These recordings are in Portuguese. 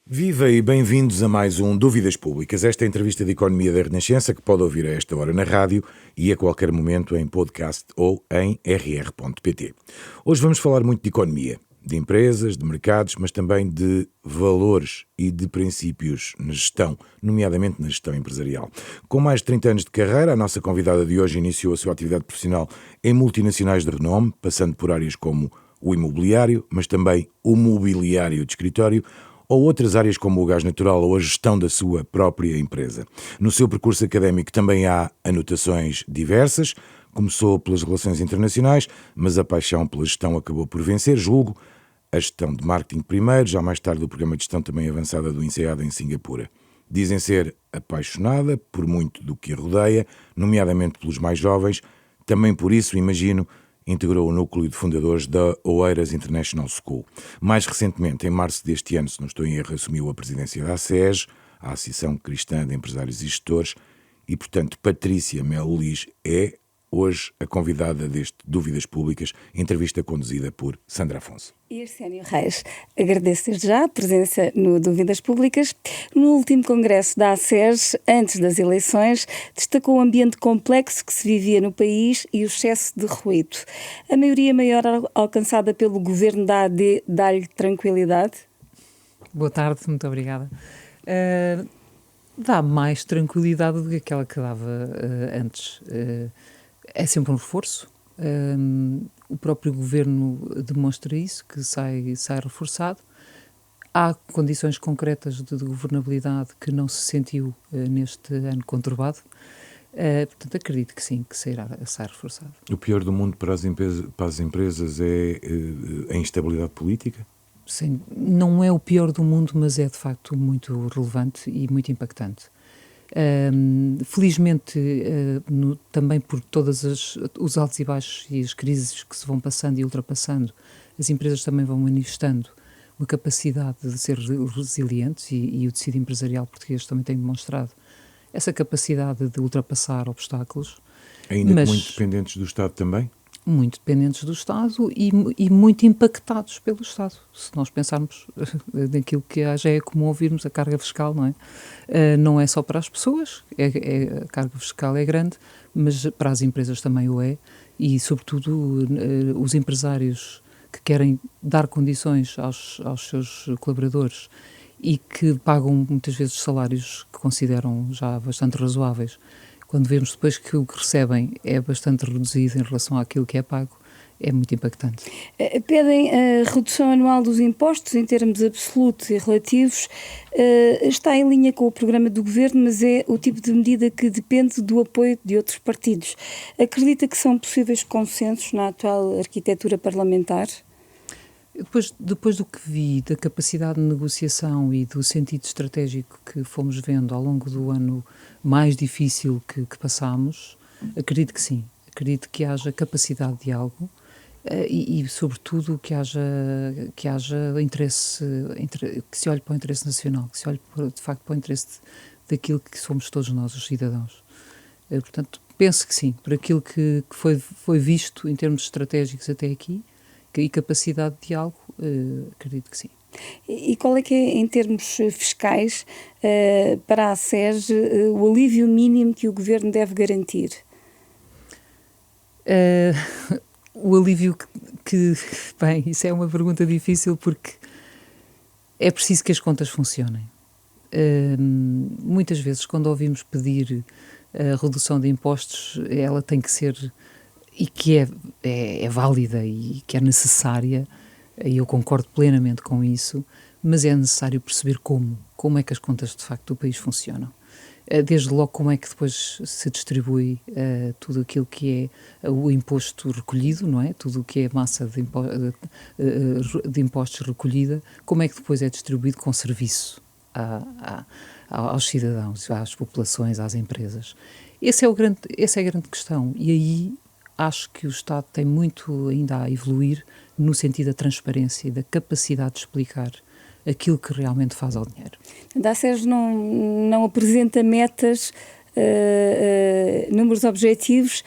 Viva e bem-vindos a mais um Dúvidas Públicas. Esta é a entrevista de Economia da Renascença que pode ouvir a esta hora na rádio e a qualquer momento em podcast ou em rr.pt. Hoje vamos falar muito de economia, de empresas, de mercados, mas também de valores e de princípios na gestão, nomeadamente na gestão empresarial. Com mais de 30 anos de carreira, a nossa convidada de hoje iniciou a sua atividade profissional em multinacionais de renome, passando por áreas como o imobiliário, mas também o mobiliário de escritório, ou outras áreas como o gás natural ou a gestão da sua própria empresa. No seu percurso académico também há anotações diversas. Começou pelas relações internacionais, mas a paixão pela gestão acabou por vencer, julgo, a gestão de marketing primeiro, já mais tarde o programa de gestão também avançada do INSEAD em Singapura. Dizem ser apaixonada por muito do que a rodeia, nomeadamente pelos mais jovens. Também por isso, imagino, integrou o núcleo de fundadores da Oeiras International School. Mais recentemente, em março deste ano, se não estou em erro, assumiu a presidência da ACES, a Associação Cristã de Empresários e Gestores, e, portanto, Patrícia Melo Lis é hoje a convidada deste Dúvidas Públicas, entrevista conduzida por Sandra Afonso. E Arsénio Reis, agradeço desde já a presença no Dúvidas Públicas. No último congresso da ACES, antes das eleições, destacou o ambiente complexo que se vivia no país e o excesso de ruído. A maioria maior alcançada pelo governo da AD dá-lhe tranquilidade? Boa tarde, muito obrigada. Dá mais tranquilidade do que aquela que dava antes. É sempre um reforço. O próprio governo demonstra isso, que sai reforçado. Há condições concretas de governabilidade que não se sentiu neste ano conturbado. Portanto, acredito que sim, que sai reforçado. O pior do mundo para as empresas é a instabilidade política? Sim, não é o pior do mundo, mas é de facto muito relevante e muito impactante. Felizmente, também por todos os altos e baixos e as crises que se vão passando e ultrapassando, as empresas também vão manifestando uma capacidade de ser resilientes e o tecido empresarial português também tem demonstrado essa capacidade de ultrapassar obstáculos. Ainda muito dependentes do Estado também? Muito dependentes do Estado e muito impactados pelo Estado. Se nós pensarmos naquilo que já é comum ouvirmos, a carga fiscal, não é? Não é só para as pessoas, a carga fiscal é grande, mas para as empresas também o é, e sobretudo os empresários que querem dar condições aos seus colaboradores e que pagam muitas vezes salários que consideram já bastante razoáveis. Quando vemos depois que o que recebem é bastante reduzido em relação àquilo que é pago, é muito impactante. Pedem a redução anual dos impostos em termos absolutos e relativos. Está em linha com o programa do governo, mas é o tipo de medida que depende do apoio de outros partidos. Acredita que são possíveis consensos na atual arquitetura parlamentar? Depois do que vi, da capacidade de negociação e do sentido estratégico que fomos vendo ao longo do ano mais difícil que passámos, acredito que sim. Acredito que haja capacidade de diálogo e sobretudo, que haja interesse, que se olhe para o interesse nacional, que se olhe, de facto, para o interesse daquilo que somos todos nós, os cidadãos. Portanto, penso que sim, por aquilo que foi visto em termos estratégicos até aqui, e capacidade de diálogo, acredito que sim. E qual é que é, em termos fiscais, para a ACES, o alívio mínimo que o Governo deve garantir? O alívio bem, isso é uma pergunta difícil porque é preciso que as contas funcionem. Muitas vezes, quando ouvimos pedir a redução de impostos, ela tem que ser, e que é válida e que é necessária, e eu concordo plenamente com isso, mas é necessário perceber como é que as contas de facto do país funcionam. Desde logo como é que depois se distribui tudo aquilo que é o imposto recolhido, não é? Tudo o que é massa de impostos recolhida, como é que depois é distribuído com serviço aos cidadãos, às populações, às empresas. Essa é a grande questão, e aí acho que o Estado tem muito ainda a evoluir no sentido da transparência e da capacidade de explicar aquilo que realmente faz ao dinheiro. A ACES não apresenta metas, números objetivos.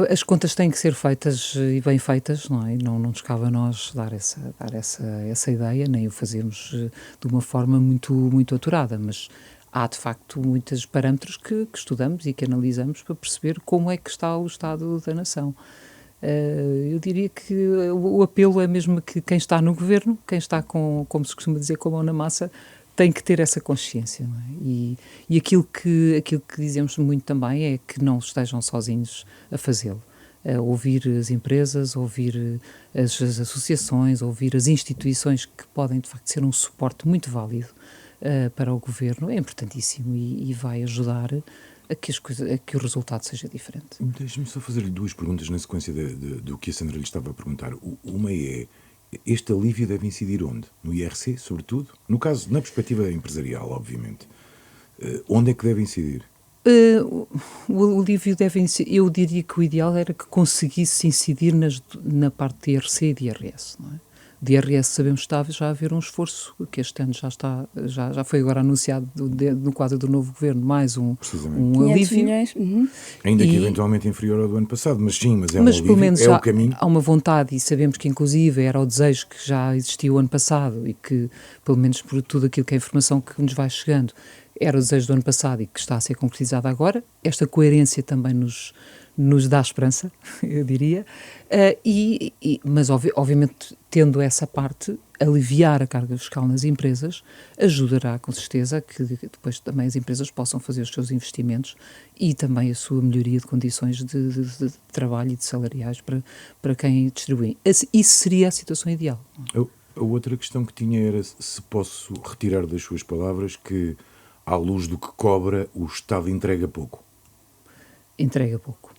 As contas têm que ser feitas e bem feitas, não é? Não nos cabe a nós dar essa ideia, nem o fazemos de uma forma muito aturada, mas há de facto muitos parâmetros que estudamos e que analisamos para perceber como é que está o estado da nação. Eu diria que o apelo é mesmo que quem está no governo, quem está como se costuma dizer, com a mão na massa, tem que ter essa consciência, não é? E aquilo que dizemos muito também é que não estejam sozinhos a fazê-lo. Ouvir as empresas, ouvir as associações, ouvir as instituições que podem de facto ser um suporte muito válido para o governo é importantíssimo e vai ajudar a que o resultado seja diferente. Deixe-me só fazer-lhe duas perguntas na sequência do que a Sandra lhe estava a perguntar. Uma é: este alívio deve incidir onde? No IRC, sobretudo? No caso, na perspectiva empresarial, obviamente. Onde é que deve incidir? O alívio deve incidir. Eu diria que o ideal era que conseguisse incidir na parte de IRC e de IRS, não é? De IRS sabemos que está já a haver um esforço, que este ano já foi agora anunciado no quadro do novo governo, mais um alívio. Milhões. Ainda que eventualmente inferior ao do ano passado, mas sim, mas é um mas alívio, pelo menos é o caminho. Há uma vontade, e sabemos que inclusive era o desejo que já existiu o ano passado e que, pelo menos por tudo aquilo que é a informação que nos vai chegando, era o desejo do ano passado e que está a ser concretizado agora. Esta coerência também nos dá esperança, eu diria, mas obviamente tendo essa parte, aliviar a carga fiscal nas empresas ajudará com certeza que depois também as empresas possam fazer os seus investimentos e também a sua melhoria de condições de trabalho e de salariais para quem distribui. Isso seria a situação ideal. A outra questão que tinha era se posso retirar das suas palavras que, à luz do que cobra, o Estado entrega pouco. Entrega pouco.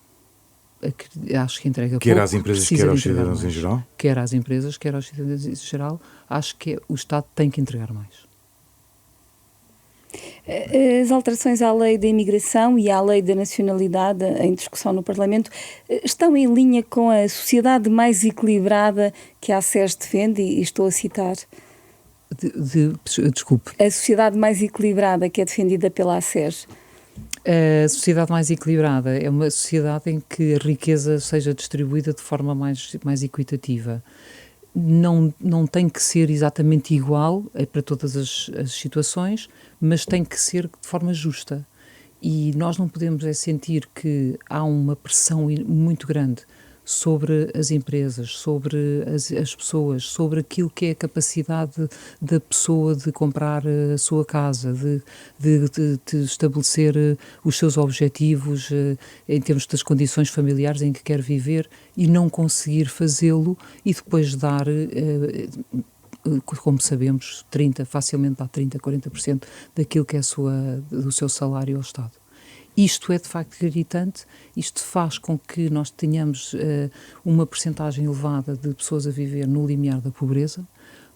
Acho que entrega quer pouco. Às empresas, quer aos cidadãos em geral? Quer às empresas, quer aos cidadãos em geral. Acho que o Estado tem que entregar mais. As alterações à lei da imigração e à lei da nacionalidade em discussão no Parlamento estão em linha com a sociedade mais equilibrada que a ACES defende, e estou a citar. Desculpe. A sociedade mais equilibrada que é defendida pela ACES. A sociedade mais equilibrada é uma sociedade em que a riqueza seja distribuída de forma mais equitativa. Não tem que ser exatamente igual para todas as situações, mas tem que ser de forma justa. E nós não podemos sentir que há uma pressão muito grande sobre as empresas, sobre as pessoas, sobre aquilo que é a capacidade da pessoa de comprar a sua casa, de estabelecer os seus objetivos em termos das condições familiares em que quer viver e não conseguir fazê-lo e depois dar, como sabemos, facilmente dá 30%, 40% daquilo que é do seu salário ao Estado. Isto é de facto gritante, isto faz com que nós tenhamos uma percentagem elevada de pessoas a viver no limiar da pobreza.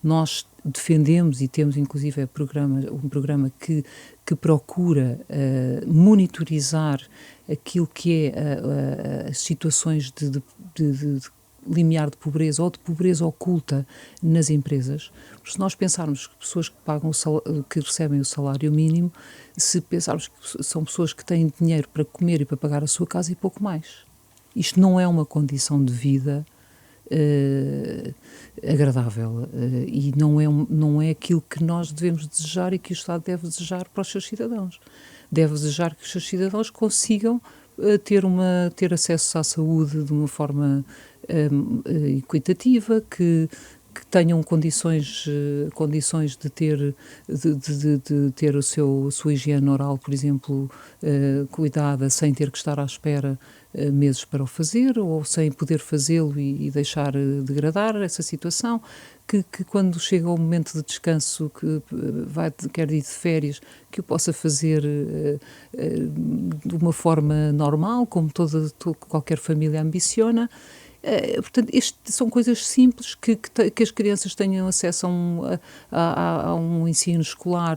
Nós defendemos e temos inclusive um programa que procura monitorizar aquilo que é as situações de limiar de pobreza ou de pobreza oculta nas empresas. Porque se nós pensarmos que pessoas que pagam que recebem o salário mínimo, se pensarmos que são pessoas que têm dinheiro para comer e para pagar a sua casa e pouco mais. Isto não é uma condição de vida agradável e não é aquilo que nós devemos desejar e que o Estado deve desejar para os seus cidadãos. Deve desejar que os seus cidadãos consigam ter acesso à saúde de uma forma equitativa, que tenham condições de ter a sua higiene oral, por exemplo, cuidada, sem ter que estar à espera meses para o fazer, ou sem poder fazê-lo e deixar degradar essa situação, que quando chega o momento de descanso, quer ir de férias, que o possa fazer de uma forma normal, como qualquer família ambiciona. Portanto, são coisas simples que as crianças tenham acesso a um ensino escolar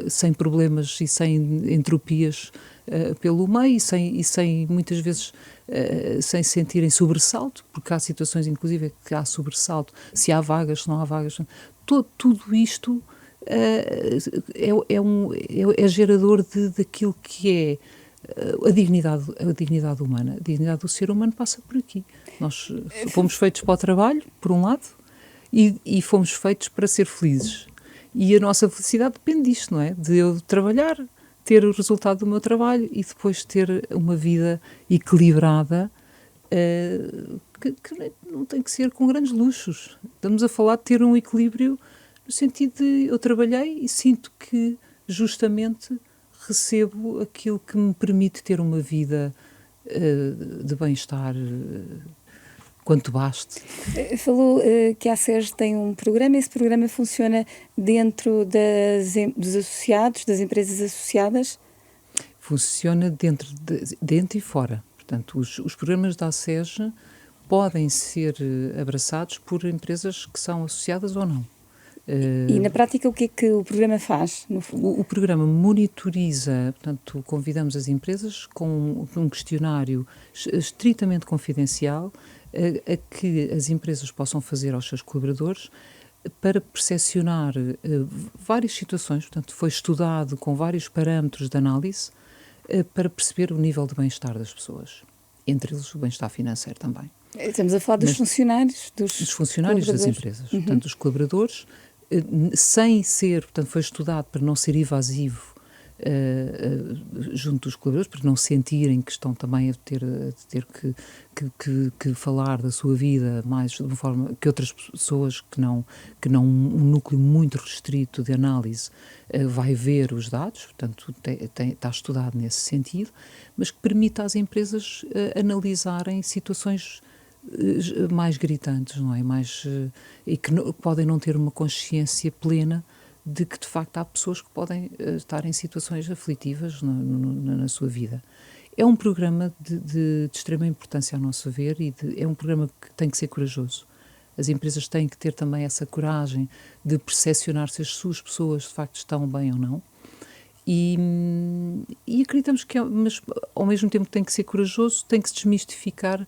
sem problemas e sem entropias pelo meio e sem muitas vezes sem sentirem sobressalto, porque há situações inclusive que há sobressalto, se há vagas, se não há vagas. Tudo isto é gerador daquilo que é a dignidade humana. A dignidade do ser humano passa por aqui. Nós fomos feitos para o trabalho, por um lado, e fomos feitos para ser felizes. E a nossa felicidade depende disto, não é? De eu trabalhar, ter o resultado do meu trabalho e depois ter uma vida equilibrada, que não tem que ser com grandes luxos. Estamos a falar de ter um equilíbrio no sentido de eu trabalhei e sinto que justamente recebo aquilo que me permite ter uma vida de bem-estar quanto baste. Falou que a SES tem um programa, esse programa funciona dentro dos associados, das empresas associadas? Funciona dentro e fora. Portanto, os programas da SES podem ser abraçados por empresas que são associadas ou não. E na prática o que é que o programa faz? O programa monitoriza, portanto, convidamos as empresas com um questionário estritamente confidencial a que as empresas possam fazer aos seus colaboradores para percepcionar várias situações. Portanto, foi estudado com vários parâmetros de análise para perceber o nível de bem-estar das pessoas, entre eles o bem-estar financeiro também. Estamos a falar dos funcionários? Dos funcionários das empresas. Portanto, os colaboradores, sem ser, portanto, foi estudado para não ser evasivo junto dos colaboradores, para não sentirem que estão também a ter que falar da sua vida mais de uma forma que outras pessoas que não um núcleo muito restrito de análise vai ver os dados, portanto está estudado nesse sentido, mas que permite às empresas analisarem situações mais gritantes, não é? E que podem não ter uma consciência plena de que, de facto, há pessoas que podem estar em situações aflitivas na sua vida. É um programa de extrema importância, a nosso ver, é um programa que tem que ser corajoso. As empresas têm que ter também essa coragem de percepcionar se as suas pessoas, de facto, estão bem ou não. E acreditamos que, mas ao mesmo tempo tem que ser corajoso, tem que se desmistificar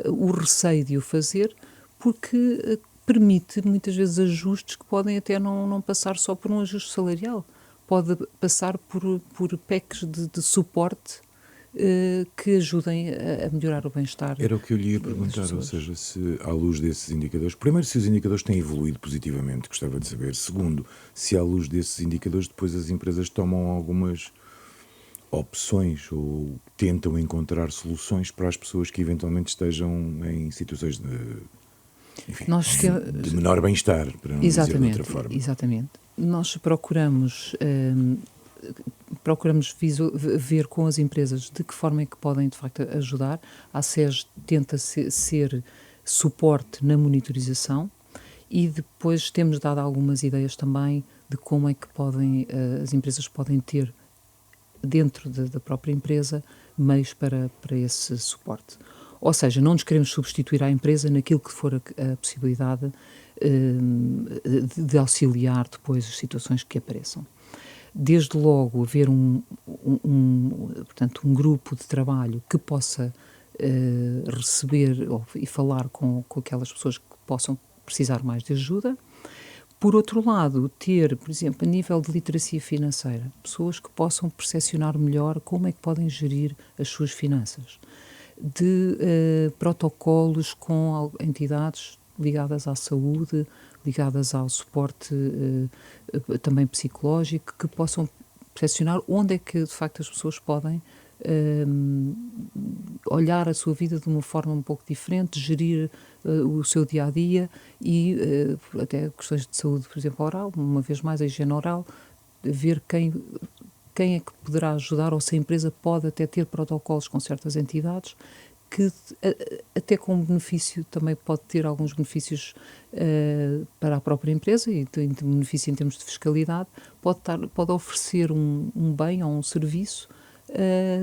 o receio de o fazer, porque permite muitas vezes ajustes que podem até não passar só por um ajuste salarial, pode passar por PECs de suporte que ajudem a melhorar o bem-estar. Era o que eu lhe ia perguntar, ou seja, se à luz desses indicadores, primeiro, se os indicadores têm evoluído positivamente, gostava de saber. Segundo, se à luz desses indicadores depois as empresas tomam algumas opções ou tentam encontrar soluções para as pessoas que eventualmente estejam em situações de menor bem-estar, para não dizer de outra forma. Exatamente. Nós procuramos ver com as empresas de que forma é que podem, de facto, ajudar. A SES tenta ser suporte na monitorização e depois temos dado algumas ideias também de como é que as empresas podem ter dentro da própria empresa meios para esse suporte. Ou seja, não nos queremos substituir à empresa naquilo que for a possibilidade de auxiliar depois as situações que apareçam. Desde logo haver portanto, um grupo de trabalho que possa receber e falar com aquelas pessoas que possam precisar mais de ajuda. Por outro lado, ter, por exemplo, a nível de literacia financeira, pessoas que possam percepcionar melhor como é que podem gerir as suas finanças, de protocolos com entidades ligadas à saúde, ligadas ao suporte também psicológico, que possam percepcionar onde é que, de facto, as pessoas podem olhar a sua vida de uma forma um pouco diferente, gerir o seu dia-a-dia e até questões de saúde, por exemplo, oral, uma vez mais a higiene oral, ver quem é que poderá ajudar ou se a empresa pode até ter protocolos com certas entidades que até com benefício, também pode ter alguns benefícios para a própria empresa e benefício em termos de fiscalidade, pode oferecer um bem ou um serviço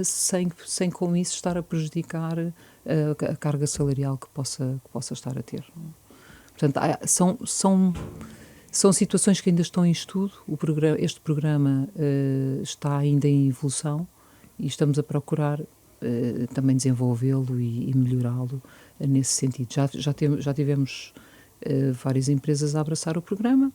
sem com isso estar a prejudicar a carga salarial que possa estar a ter. Portanto, são situações que ainda estão em estudo. Este programa está ainda em evolução e estamos a procurar também desenvolvê-lo e melhorá-lo nesse sentido. Já tivemos várias empresas a abraçar o programa,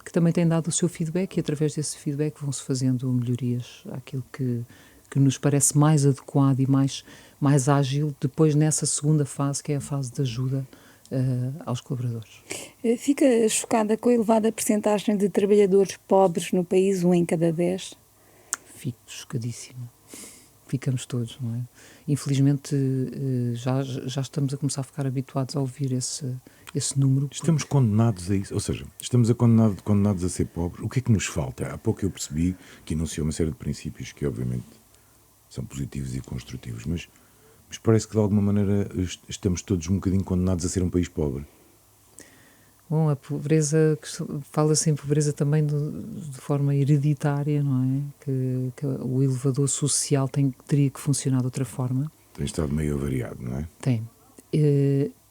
que também têm dado o seu feedback e através desse feedback vão-se fazendo melhorias àquilo que que nos parece mais adequado e mais ágil depois nessa segunda fase, que é a fase de ajuda aos colaboradores. Fica chocada com a elevada percentagem de trabalhadores pobres no país, 1 em cada 10? Fico chocadíssima. Ficamos todos, não é? Infelizmente já estamos a começar a ficar habituados a ouvir esse número. Estamos condenados a isso, ou seja, estamos condenados a ser pobres. O que é que nos falta? Há pouco eu percebi que enunciou uma série de princípios que obviamente são positivos e construtivos, mas parece que de alguma maneira estamos todos um bocadinho condenados a ser um país pobre. Bom, a pobreza, fala-se em pobreza também de forma hereditária, não é? Que o elevador social teria que funcionar de outra forma. Tem estado meio avariado, não é? Tem.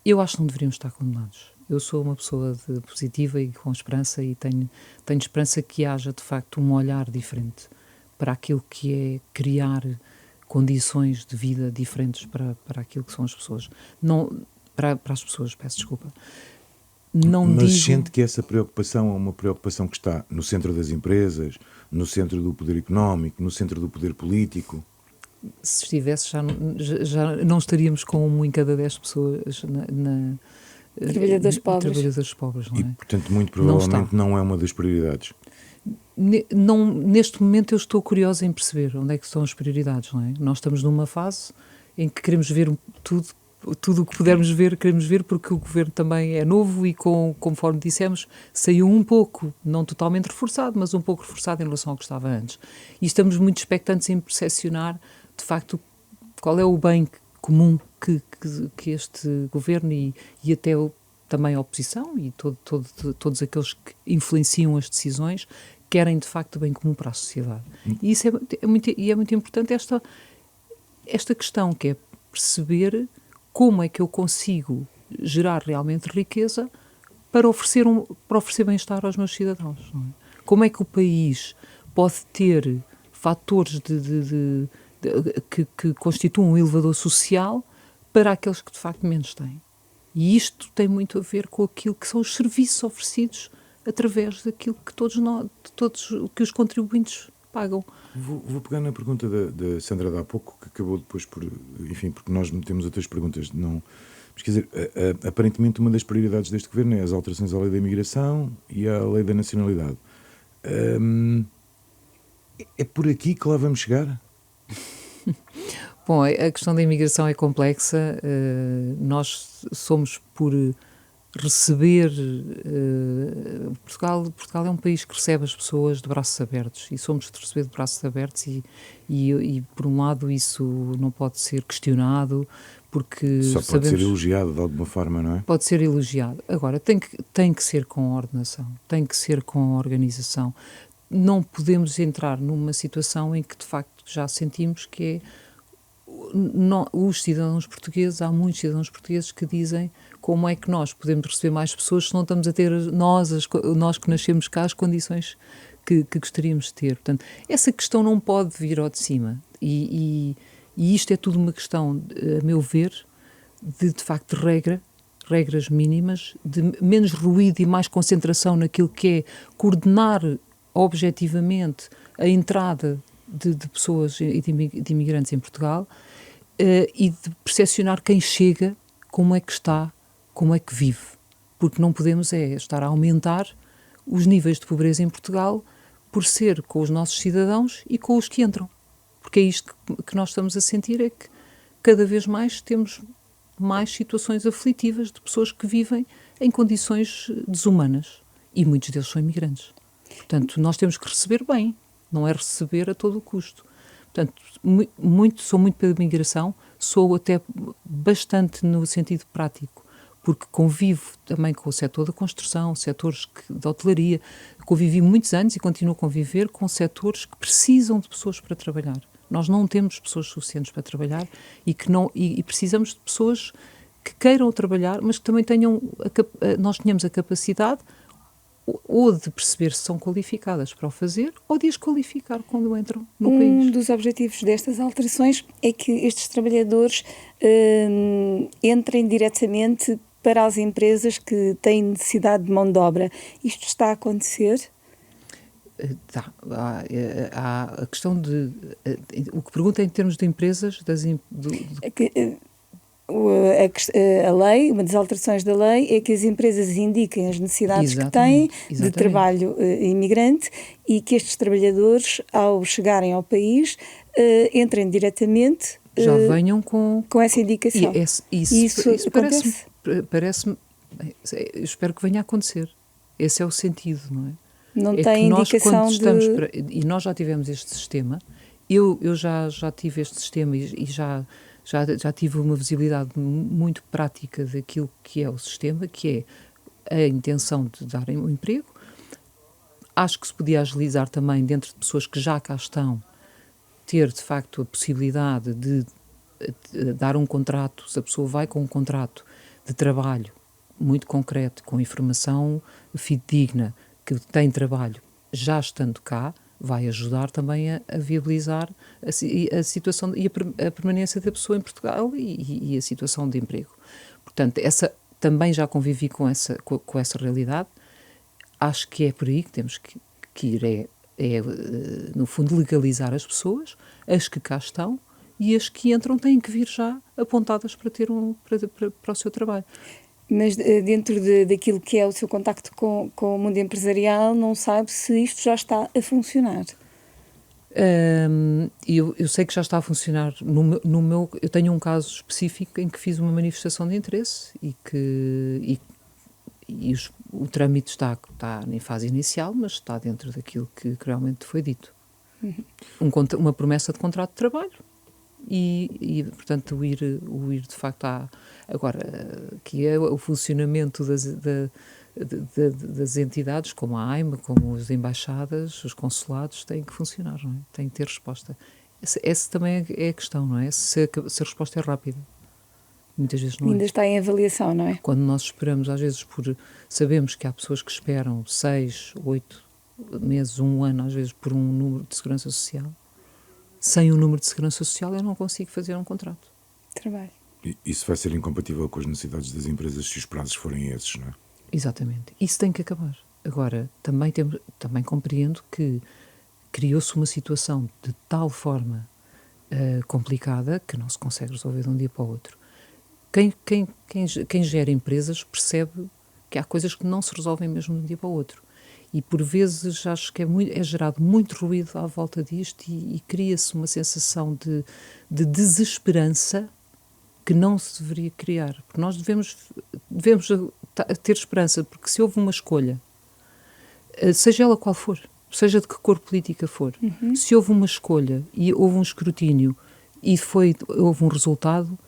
Eu acho que não deveríamos estar condenados. Eu sou uma pessoa positiva e com esperança e tenho esperança que haja, de facto, um olhar diferente para aquilo que é criar condições de vida diferentes para aquilo que são as pessoas. Não, para as pessoas, peço desculpa. Mas sente que essa preocupação é uma preocupação que está no centro das empresas, no centro do poder económico, no centro do poder político? Se estivesse, já não estaríamos com 1 em cada 10 pessoas Trabalhadores pobres, não é? E, portanto, muito provavelmente não é uma das prioridades. Neste momento eu estou curiosa em perceber onde é que estão as prioridades, não é? Nós estamos numa fase em que queremos ver tudo o que pudermos ver, queremos ver, porque o governo também é novo e, conforme dissemos, saiu um pouco, não totalmente reforçado, mas um pouco reforçado em relação ao que estava antes. E estamos muito expectantes em percepcionar, de facto, qual é o bem comum que este governo e até também a oposição e todos aqueles que influenciam as decisões querem, de facto, o bem comum para a sociedade. E isso é muito importante, esta questão, que é perceber como é que eu consigo gerar realmente riqueza para oferecer bem-estar aos meus cidadãos. Não é? Como é que o país pode ter fatores que constituam um elevador social para aqueles que de facto menos têm. E isto tem muito a ver com aquilo que são os serviços oferecidos através daquilo que todos que os contribuintes pagam. Vou pegar na pergunta da Sandra de há pouco, que acabou depois porque nós metemos outras perguntas. Não, mas quer dizer, aparentemente uma das prioridades deste governo é as alterações à lei da imigração e à lei da nacionalidade. É por aqui que lá vamos chegar? Bom, a questão da imigração é complexa. Nós somos por receber... Portugal é um país que recebe as pessoas de braços abertos e somos de receber de braços abertos e por um lado isso não pode ser questionado porque só pode ser elogiado de alguma forma, não é? Pode ser elogiado. Agora, tem que ser com ordenação, tem que ser com organização. Não podemos entrar numa situação em que de facto já sentimos que os cidadãos portugueses, há muitos cidadãos portugueses que dizem como é que nós podemos receber mais pessoas se não estamos a ter nós que nascemos cá as condições que gostaríamos de ter. Portanto, essa questão não pode vir ao de cima e isto é tudo uma questão, a meu ver, de facto regras mínimas, de menos ruído e mais concentração naquilo que é coordenar objetivamente a entrada de pessoas e de imigrantes em Portugal e de percepcionar quem chega, como é que está, como é que vive. Porque não podemos estar a aumentar os níveis de pobreza em Portugal por ser com os nossos cidadãos e com os que entram. Porque é isto que nós estamos a sentir, é que cada vez mais temos mais situações aflitivas de pessoas que vivem em condições desumanas e muitos deles são imigrantes. Portanto, nós temos que receber bem, não é receber a todo o custo. Portanto, sou muito pela imigração, sou até bastante no sentido prático, porque convivo também com o setor da construção, setores da hotelaria, convivi muitos anos e continuo a conviver com setores que precisam de pessoas para trabalhar. Nós não temos pessoas suficientes para trabalhar e precisamos de pessoas que queiram trabalhar, mas que também nós tenhamos a capacidade ou de perceber se são qualificadas para o fazer ou de as qualificar quando entram no país. Um dos objetivos destas alterações é que estes trabalhadores entrem diretamente para as empresas que têm necessidade de mão de obra. Isto está a acontecer? Há a questão de... o que pergunta é em termos de empresas, A lei, uma das alterações da lei é que as empresas indiquem as necessidades que têm de trabalho imigrante e que estes trabalhadores, ao chegarem ao país, entrem diretamente já venham com essa indicação. Isso acontece? Parece-me... Eu espero que venha a acontecer. Esse é o sentido, não é? Não tem indicação e nós já tivemos este sistema. Eu já tive este sistema e já tive uma visibilidade muito prática daquilo que é o sistema, que é a intenção de darem um emprego. Acho que se podia agilizar também, dentro de pessoas que já cá estão, ter de facto a possibilidade de dar um contrato, se a pessoa vai com um contrato de trabalho muito concreto, com informação fidedigna, que tem trabalho já estando cá, vai ajudar também a viabilizar a situação e a permanência da pessoa em Portugal e a situação de emprego. Portanto, também já convivi com essa realidade. Acho que é por aí que temos que ir, no fundo, legalizar as pessoas, as que cá estão, e as que entram têm que vir já apontadas para o seu trabalho. Mas dentro daquilo que é o seu contacto com o mundo empresarial, não sabe se isto já está a funcionar? Eu sei que já está a funcionar. Eu tenho um caso específico em que fiz uma manifestação de interesse o trâmite está em fase inicial, mas está dentro daquilo que realmente foi dito. Uma promessa de contrato de trabalho e portanto, o ir de facto agora, que é o funcionamento das entidades, como a AIMA, como as embaixadas, os consulados, têm que funcionar, não é? Têm que ter resposta. Essa também é a questão, não é? Se a resposta é rápida. Muitas vezes não é. Ainda está em avaliação, não é? Quando nós esperamos, às vezes, sabemos que há pessoas que esperam 6, 8 meses, 1 ano, às vezes, por um número de segurança social. Sem um número de segurança social, eu não consigo fazer um contrato. Trabalho. Isso vai ser incompatível com as necessidades das empresas se os prazos forem esses, não é? Exatamente. Isso tem que acabar. Agora, também compreendo que criou-se uma situação de tal forma complicada que não se consegue resolver de um dia para o outro. Quem gera empresas percebe que há coisas que não se resolvem mesmo de um dia para o outro. E, por vezes, acho que é gerado muito ruído à volta disto e cria-se uma sensação de desesperança que não se deveria criar. Porque nós devemos ter esperança, porque se houve uma escolha, seja ela qual for, seja de que cor política for, se houve uma escolha e houve um escrutínio e houve um resultado,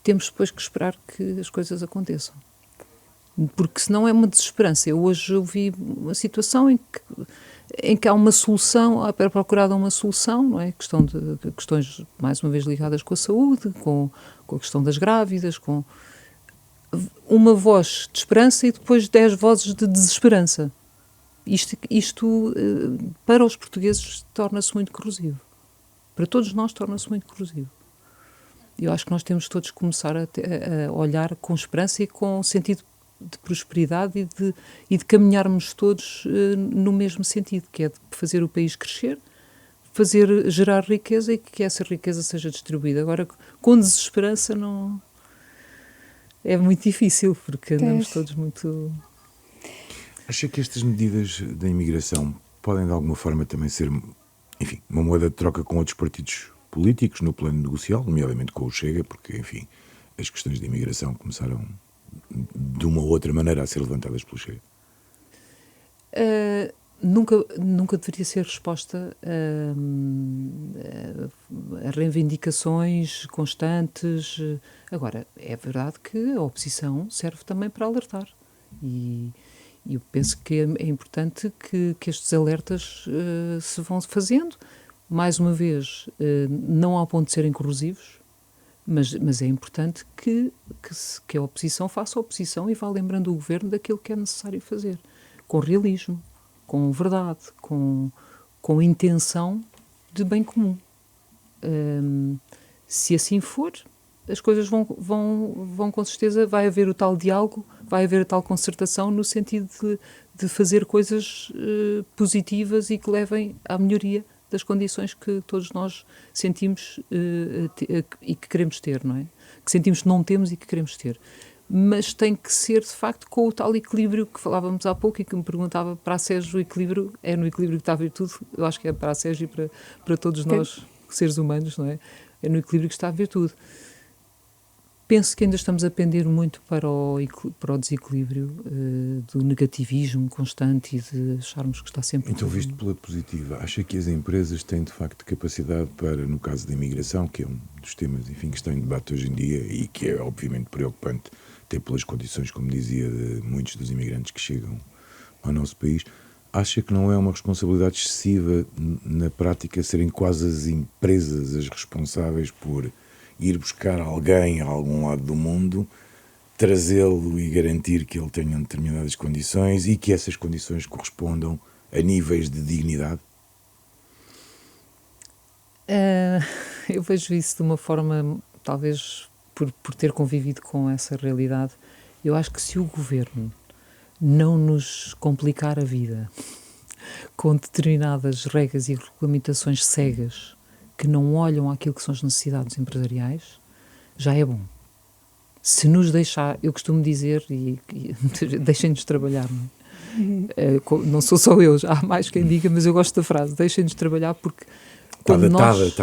temos depois que esperar que as coisas aconteçam. Porque senão é uma desesperança. Hoje eu vi uma situação em que há uma solução, é procurada uma solução, não é? Questões, mais uma vez, ligadas com a saúde, com a questão das grávidas, com uma voz de esperança e depois 10 vozes de desesperança. Isto para os portugueses, torna-se muito corrosivo. Para todos nós, torna-se muito corrosivo. Eu acho que nós temos todos que começar a olhar com esperança e com sentido de prosperidade e de caminharmos todos no mesmo sentido, que é de fazer o país crescer, gerar riqueza e que essa riqueza seja distribuída. Agora, com desesperança, não é muito difícil, porque andamos todos muito... Acha que estas medidas da imigração podem, de alguma forma, também ser, enfim, uma moeda de troca com outros partidos políticos no plano negocial, nomeadamente com o Chega, porque, enfim, as questões de imigração começaram de uma ou outra maneira a ser levantadas pelo Chega? Nunca deveria ser resposta a reivindicações constantes. Agora, é verdade que a oposição serve também para alertar. E eu penso que é importante que estes alertas se vão fazendo. Mais uma vez, não ao ponto de serem corrosivos, mas é importante que a oposição faça a oposição e vá lembrando o governo daquilo que é necessário fazer, com realismo, com verdade, com intenção de bem comum. Se assim for, as coisas vão com certeza, vai haver o tal diálogo vai haver a tal concertação no sentido de fazer coisas positivas e que levem à melhoria das condições que todos nós sentimos e que queremos ter, não é? Que sentimos que não temos e que queremos ter. Mas tem que ser, de facto, com o tal equilíbrio que falávamos há pouco e que me perguntava para a Sérgio, o equilíbrio é no equilíbrio que está a virtude. Eu acho que é para a Sérgio e para todos nós, seres humanos, não é? É no equilíbrio que está a virtude. Penso que ainda estamos a pender muito para o desequilíbrio do negativismo constante e de acharmos que está sempre... Então, visto pela positiva, acha que as empresas têm, de facto, capacidade para, no caso da imigração, que é um dos temas, enfim, que está em debate hoje em dia e que é, obviamente, preocupante, até pelas condições, como dizia, de muitos dos imigrantes que chegam ao nosso país, acha que não é uma responsabilidade excessiva, na prática, serem quase as empresas as responsáveis por ir buscar alguém a algum lado do mundo, trazê-lo e garantir que ele tenha determinadas condições e que essas condições correspondam a níveis de dignidade? Eu vejo isso de uma forma, talvez por ter convivido com essa realidade, eu acho que se o governo não nos complicar a vida com determinadas regras e regulamentações cegas que não olham aquilo que são as necessidades empresariais, já é bom. Se nos deixar, eu costumo dizer, e deixem-nos trabalhar, não é? Não sou só eu, há mais quem diga, mas eu gosto da frase, deixem-nos trabalhar porque... Está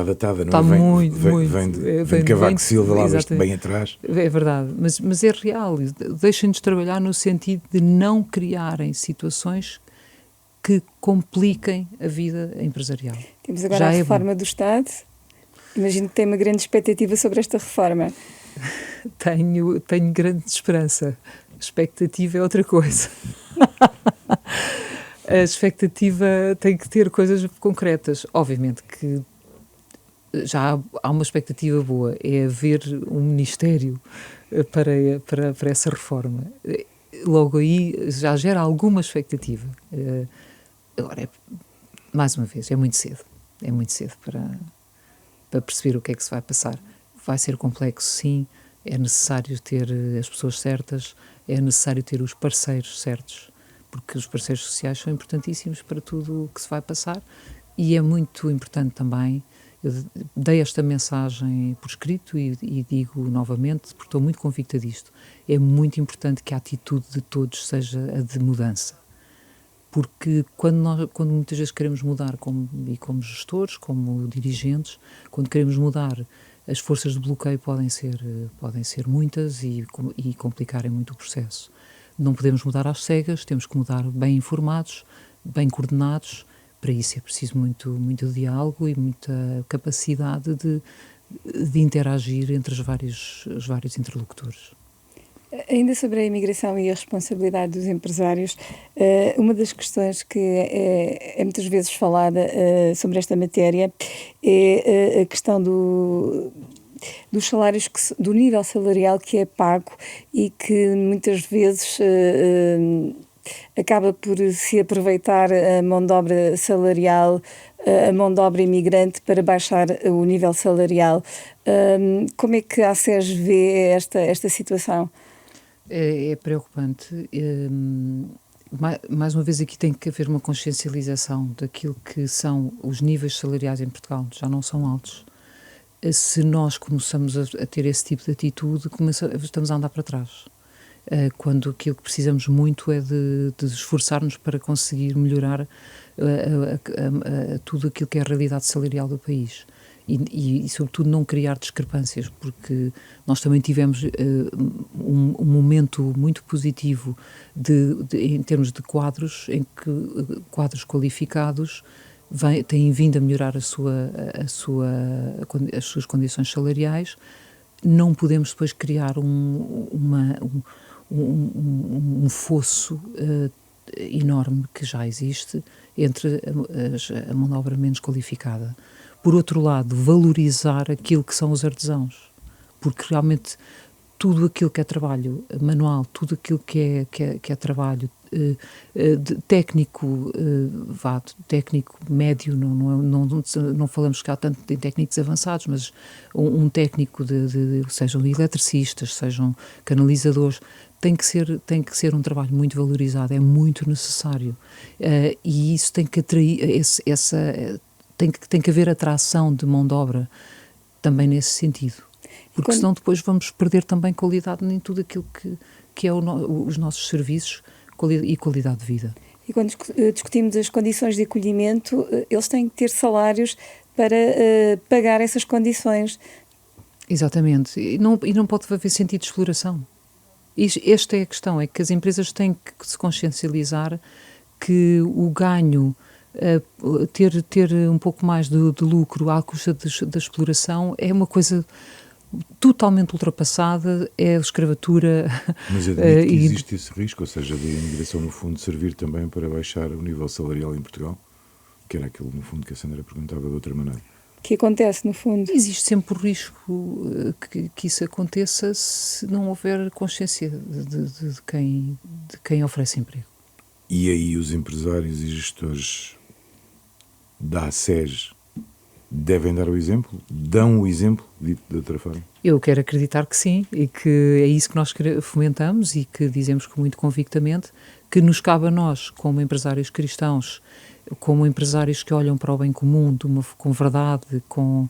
datada, não é? Vem de Cavaco Silva, lá bem atrás. É verdade, mas é real. Deixem-nos trabalhar no sentido de não criarem situações que compliquem a vida empresarial. Temos agora a reforma do Estado. Imagino que tem uma grande expectativa sobre esta reforma. Tenho grande esperança. A expectativa é outra coisa. A expectativa tem que ter coisas concretas. Obviamente que já há uma expectativa boa, é haver um ministério para essa reforma. Logo aí já gera alguma expectativa. Agora, mais uma vez, é muito cedo para perceber o que é que se vai passar. Vai ser complexo, sim, é necessário ter as pessoas certas, é necessário ter os parceiros certos, porque os parceiros sociais são importantíssimos para tudo o que se vai passar e é muito importante também, eu dei esta mensagem por escrito e digo novamente, porque estou muito convicta disto, é muito importante que a atitude de todos seja a de mudança. Porque quando muitas vezes queremos mudar como gestores, como dirigentes, quando queremos mudar, as forças de bloqueio podem ser muitas e complicarem muito o processo. Não podemos mudar às cegas, temos que mudar bem informados, bem coordenados. Para isso é preciso muito diálogo e muita capacidade de interagir entre os vários interlocutores. Ainda sobre a imigração e a responsabilidade dos empresários, uma das questões que é muitas vezes falada sobre esta matéria é a questão dos salários, do nível salarial que é pago e que muitas vezes acaba por se aproveitar a mão de obra salarial, a mão de obra imigrante para baixar o nível salarial. Como é que a ACES vê esta situação? É preocupante. Mais uma vez aqui tem que haver uma consciencialização daquilo que são os níveis salariais em Portugal, já não são altos. Se nós começamos a ter esse tipo de atitude, estamos a andar para trás. Quando aquilo que precisamos muito é de esforçar-nos para conseguir melhorar tudo aquilo que é a realidade salarial do país. E sobretudo, não criar discrepâncias, porque nós também tivemos um momento muito positivo em termos de quadros, em que quadros qualificados têm vindo a melhorar as suas condições salariais. Não podemos depois criar um fosso enorme que já existe entre a mão de obra menos qualificada. Por outro lado, valorizar aquilo que são os artesãos, porque realmente tudo aquilo que é trabalho manual, tudo aquilo que é trabalho técnico, técnico médio, não falamos cá tanto de técnicos avançados, mas um técnico sejam eletricistas, sejam canalizadores, tem que ser um trabalho muito valorizado, é muito necessário, e isso tem que atrair, tem que haver atração de mão de obra também nesse sentido, porque senão depois vamos perder também qualidade em tudo aquilo que é os nossos serviços e qualidade de vida. E quando discutimos as condições de acolhimento, eles têm que ter salários para pagar essas condições. Exatamente, e não pode haver sentido de exploração. Esta é a questão, é que as empresas têm que se consciencializar que o ganho, ter um pouco mais de lucro à custa da exploração é uma coisa totalmente ultrapassada, é escravatura. Mas admite que existe esse risco, ou seja, da imigração no fundo servir também para baixar o nível salarial em Portugal, que era aquilo no fundo que a Sandra perguntava de outra maneira. O que acontece no fundo? Existe sempre o risco que isso aconteça se não houver consciência de quem oferece emprego. E aí os empresários e gestores da ACES devem dar o exemplo? Dão o exemplo, dito de outra forma? Eu quero acreditar que sim, e que é isso que nós fomentamos e que dizemos muito convictamente, que nos cabe a nós, como empresários cristãos, como empresários que olham para o bem comum com verdade, com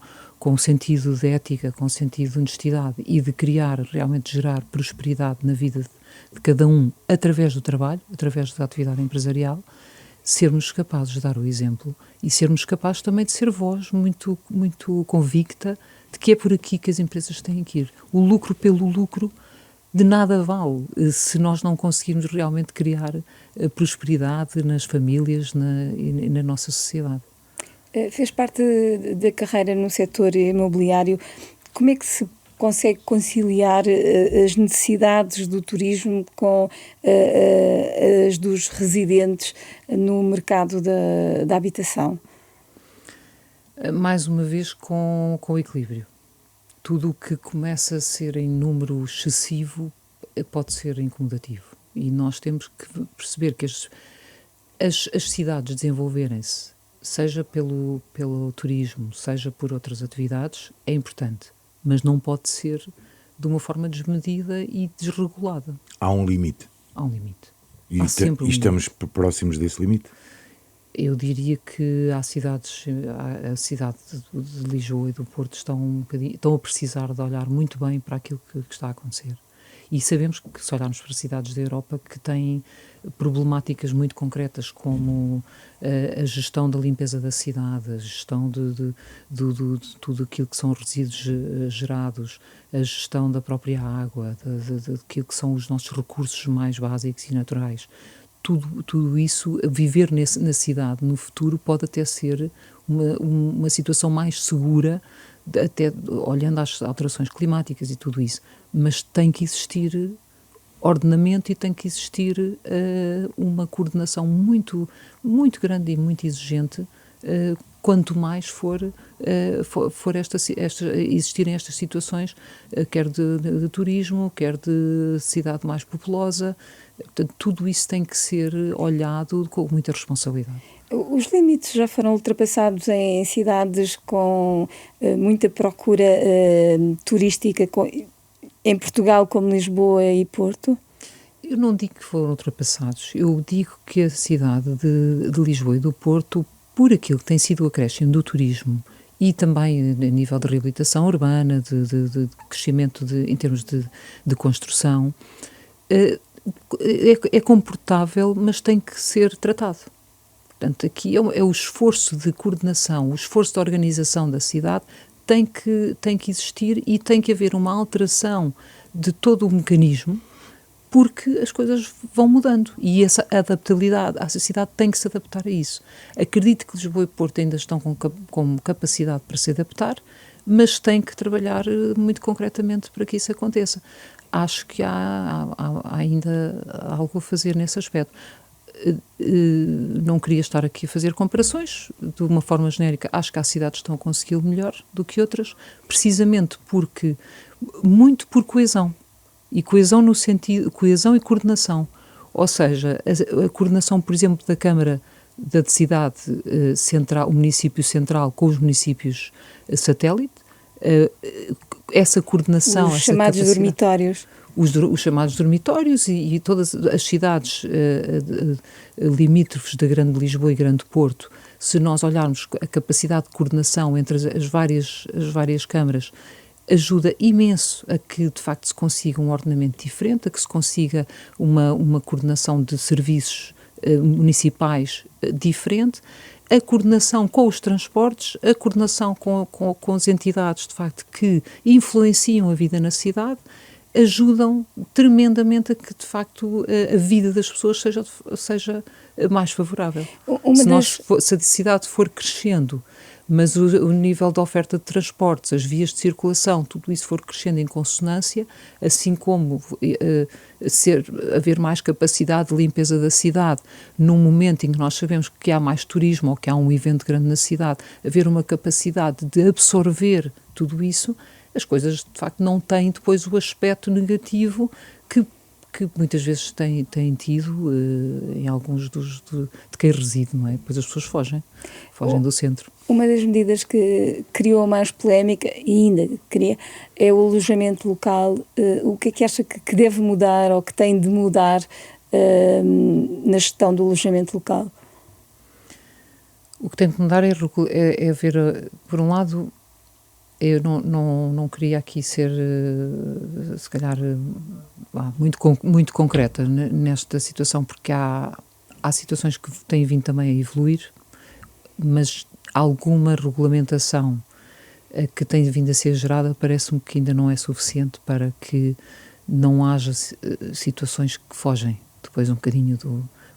sentido de ética, com sentido de honestidade e de realmente gerar prosperidade na vida de cada um através do trabalho, através da atividade empresarial, sermos capazes de dar o exemplo e sermos capazes também de ser voz muito, muito convicta de que é por aqui que as empresas têm que ir. O lucro pelo lucro de nada vale se nós não conseguirmos realmente criar prosperidade nas famílias e na nossa sociedade. Fez parte da carreira no setor imobiliário. Como é que se consegue conciliar as necessidades do turismo com as dos residentes no mercado da habitação? Mais uma vez com o equilíbrio. Tudo o que começa a ser em número excessivo pode ser incomodativo. E nós temos que perceber que as cidades desenvolverem-se, seja pelo turismo, seja por outras atividades, é importante. Mas não pode ser de uma forma desmedida e desregulada. Há um limite. Há um limite. E estamos próximos desse limite? Eu diria que a cidade de Lisboa e do Porto estão a precisar de olhar muito bem para aquilo que está a acontecer. E sabemos que, se olharmos para cidades da Europa que têm problemáticas muito concretas, como a gestão da limpeza da cidade, a gestão de tudo aquilo que são resíduos gerados, a gestão da própria água, daquilo que são os nossos recursos mais básicos e naturais. Tudo isso, viver na cidade no futuro pode até ser uma situação mais segura, até olhando às alterações climáticas e tudo isso, mas tem que existir ordenamento e tem que existir uma coordenação muito, muito grande e muito exigente, quanto mais for existirem estas situações, quer de turismo, quer de cidade mais populosa. Portanto, tudo isso tem que ser olhado com muita responsabilidade. Os limites já foram ultrapassados em cidades com muita procura turística, em Portugal, como Lisboa e Porto? Eu não digo que foram ultrapassados, eu digo que a cidade de Lisboa e do Porto, por aquilo que tem sido o acréscimo do turismo e também a nível de reabilitação urbana, de crescimento em termos de construção, é comportável, mas tem que ser tratado. Portanto, aqui é o esforço de coordenação, o esforço de organização da cidade tem que existir e tem que haver uma alteração de todo o mecanismo, porque as coisas vão mudando e essa adaptabilidade, a cidade tem que se adaptar a isso. Acredito que Lisboa e Porto ainda estão com capacidade para se adaptar, mas tem que trabalhar muito concretamente para que isso aconteça. Acho que há ainda algo a fazer nesse aspecto. Não queria estar aqui a fazer comparações, de uma forma genérica. Acho que há cidades que estão a consegui-lo melhor do que outras, precisamente muito por coesão. E coesão no sentido, coesão e coordenação. Ou seja, a coordenação, por exemplo, da Câmara da cidade central, o município central com os municípios satélite, essa coordenação... Os chamados dormitórios. os chamados dormitórios e todas as cidades limítrofes da Grande Lisboa e Grande Porto. Se nós olharmos a capacidade de coordenação entre as várias câmaras, ajuda imenso a que, de facto, se consiga um ordenamento diferente, a que se consiga uma coordenação de serviços municipais diferente, a coordenação com os transportes, a coordenação com as entidades, de facto, que influenciam a vida na cidade, ajudam tremendamente a que, de facto, a vida das pessoas seja mais favorável. Se a cidade for crescendo, mas o nível de oferta de transportes, as vias de circulação, tudo isso for crescendo em consonância, assim como haver mais capacidade de limpeza da cidade, num momento em que nós sabemos que há mais turismo ou que há um evento grande na cidade, haver uma capacidade de absorver tudo isso, as coisas de facto não têm depois o aspecto negativo que muitas vezes têm tido em alguns de quem reside, não é? Depois as pessoas fogem do centro. Uma das medidas que criou mais polémica, e ainda cria, é o alojamento local. O que é que acha que deve mudar ou que tem de mudar na gestão do alojamento local? O que tem de mudar é ver, por um lado, eu não queria aqui ser, se calhar, muito concreta nesta situação, porque há situações que têm vindo também a evoluir, mas alguma regulamentação que tem vindo a ser gerada parece-me que ainda não é suficiente para que não haja situações que fogem depois um bocadinho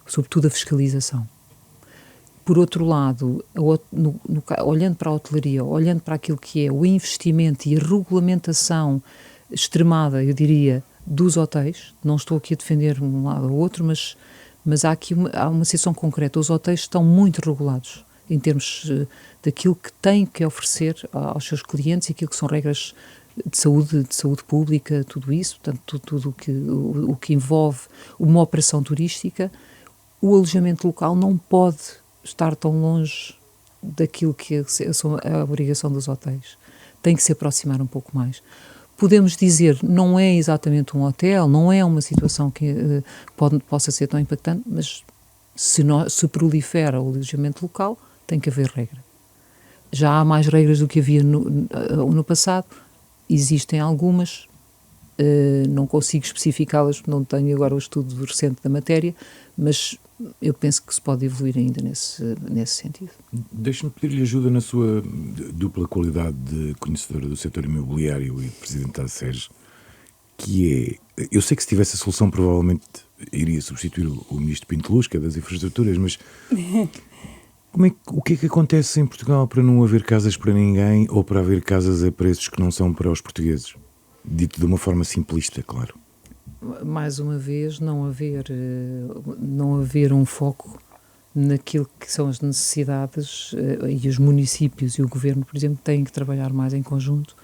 sobretudo a fiscalização. Por outro lado, olhando para a hotelaria, olhando para aquilo que é o investimento e a regulamentação extremada, eu diria, dos hotéis, não estou aqui a defender um lado ou outro, mas há aqui uma situação concreta. Os hotéis estão muito regulados em termos daquilo que têm que oferecer aos seus clientes e aquilo que são regras de saúde pública, tudo isso, portanto, tudo o que envolve uma operação turística. O alojamento local não pode estar tão longe daquilo que é a obrigação dos hotéis. Tem que se aproximar um pouco mais. Podemos dizer, não é exatamente um hotel, não é uma situação que possa ser tão impactante, mas se prolifera o alojamento local, tem que haver regra. Já há mais regras do que havia no passado, existem algumas, não consigo especificá-las, porque não tenho agora o estudo recente da matéria, mas eu penso que se pode evoluir ainda nesse sentido. Deixe-me pedir-lhe ajuda na sua dupla qualidade de conhecedora do setor imobiliário e presidente da SES, que é, eu sei que se tivesse a solução provavelmente iria substituir o ministro Pinto Luz, que é das infraestruturas, mas o que é que acontece em Portugal para não haver casas para ninguém ou para haver casas a preços que não são para os portugueses? Dito de uma forma simplista, claro. Mais uma vez, não haver um foco naquilo que são as necessidades, e os municípios e o governo, por exemplo, têm que trabalhar mais em conjunto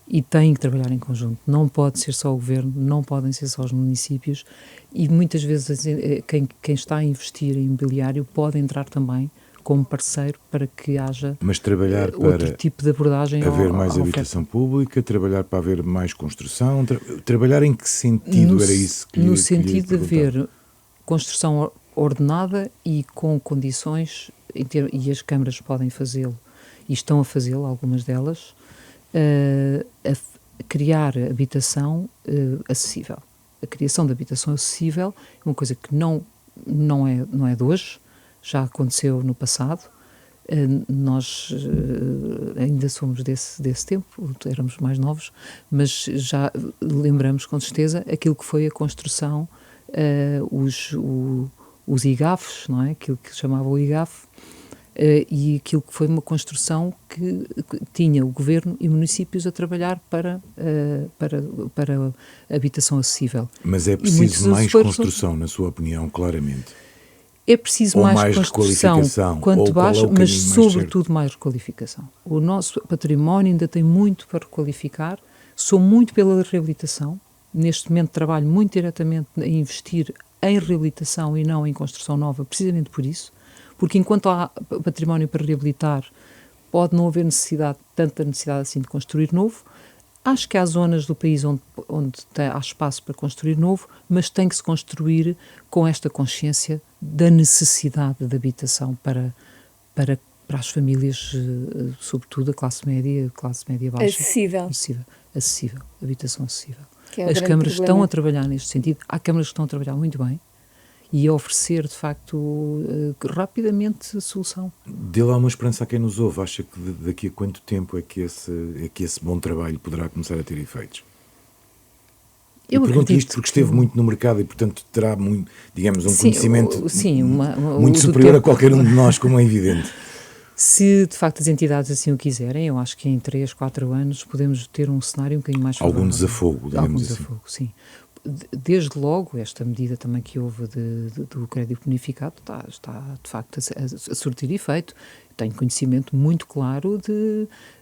e têm que trabalhar em conjunto. Não pode ser só o governo, não podem ser só os municípios, e muitas vezes quem está a investir em imobiliário pode entrar também como parceiro para que haja outro tipo de abordagem. Haver mais habitação pública, trabalhar para haver mais construção, trabalhar em que sentido era isso que no sentido de haver construção ordenada e com condições, e as câmaras podem fazê-lo, e estão a fazê-lo, algumas delas, a criar habitação acessível. A criação de habitação acessível é uma coisa que não é de hoje, já aconteceu no passado. Nós ainda somos desse tempo, éramos mais novos, mas já lembramos com certeza aquilo que foi a construção, os IGAFs, não é? Aquilo que se chamava o IGAF, e aquilo que foi uma construção que tinha o governo e municípios a trabalhar para a habitação acessível. Mas é preciso mais construção, na sua opinião, claramente? É preciso mais construção, quanto baixo, mas sobretudo mais requalificação. O nosso património ainda tem muito para requalificar. Sou muito pela reabilitação. Neste momento trabalho muito diretamente em investir em reabilitação e não em construção nova, precisamente por isso. Porque enquanto há património para reabilitar, pode não haver tanta necessidade assim de construir novo. Acho que há zonas do país onde há espaço para construir novo, mas tem que se construir com esta consciência da necessidade de habitação para as famílias, sobretudo a classe média baixa. Acessível, habitação acessível. As câmaras estão a trabalhar neste sentido. Há câmaras que estão a trabalhar muito bem e a oferecer, de facto, rapidamente solução. Dê lá uma esperança a quem nos ouve. Acha que daqui a quanto tempo é que esse bom trabalho poderá começar a ter efeitos? Eu pergunto isto porque esteve muito no mercado e, portanto, terá muito, digamos, conhecimento muito superior a qualquer um de nós, como é evidente. Se, de facto, as entidades assim o quiserem, eu acho que em 3, 4 anos podemos ter um cenário um bocadinho mais favorável. Algum desafogo, digamos assim. Desafogo, sim. Desde logo, esta medida também que houve do crédito bonificado está de facto, a surtir efeito. Tenho conhecimento muito claro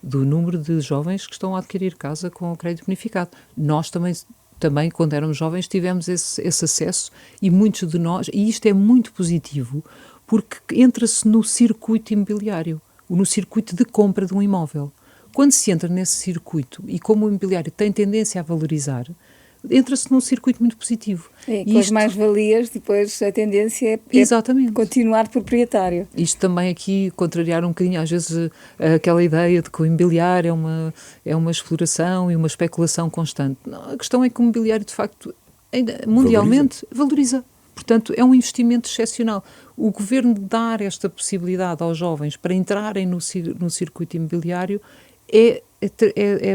do número de jovens que estão a adquirir casa com o crédito bonificado. Nós também, quando éramos jovens, tivemos esse acesso e muitos de nós, e isto é muito positivo, porque entra-se no circuito imobiliário, no circuito de compra de um imóvel. Quando se entra nesse circuito, e como o imobiliário tem tendência a valorizar, entra-se num circuito muito positivo. Com as mais-valias, depois a tendência é continuar proprietário. Isto também aqui contrariar um bocadinho, às vezes, aquela ideia de que o imobiliário é uma exploração e uma especulação constante. Não, a questão é que o imobiliário, de facto, mundialmente valoriza. Portanto, é um investimento excepcional. O governo dar esta possibilidade aos jovens para entrarem no circuito imobiliário é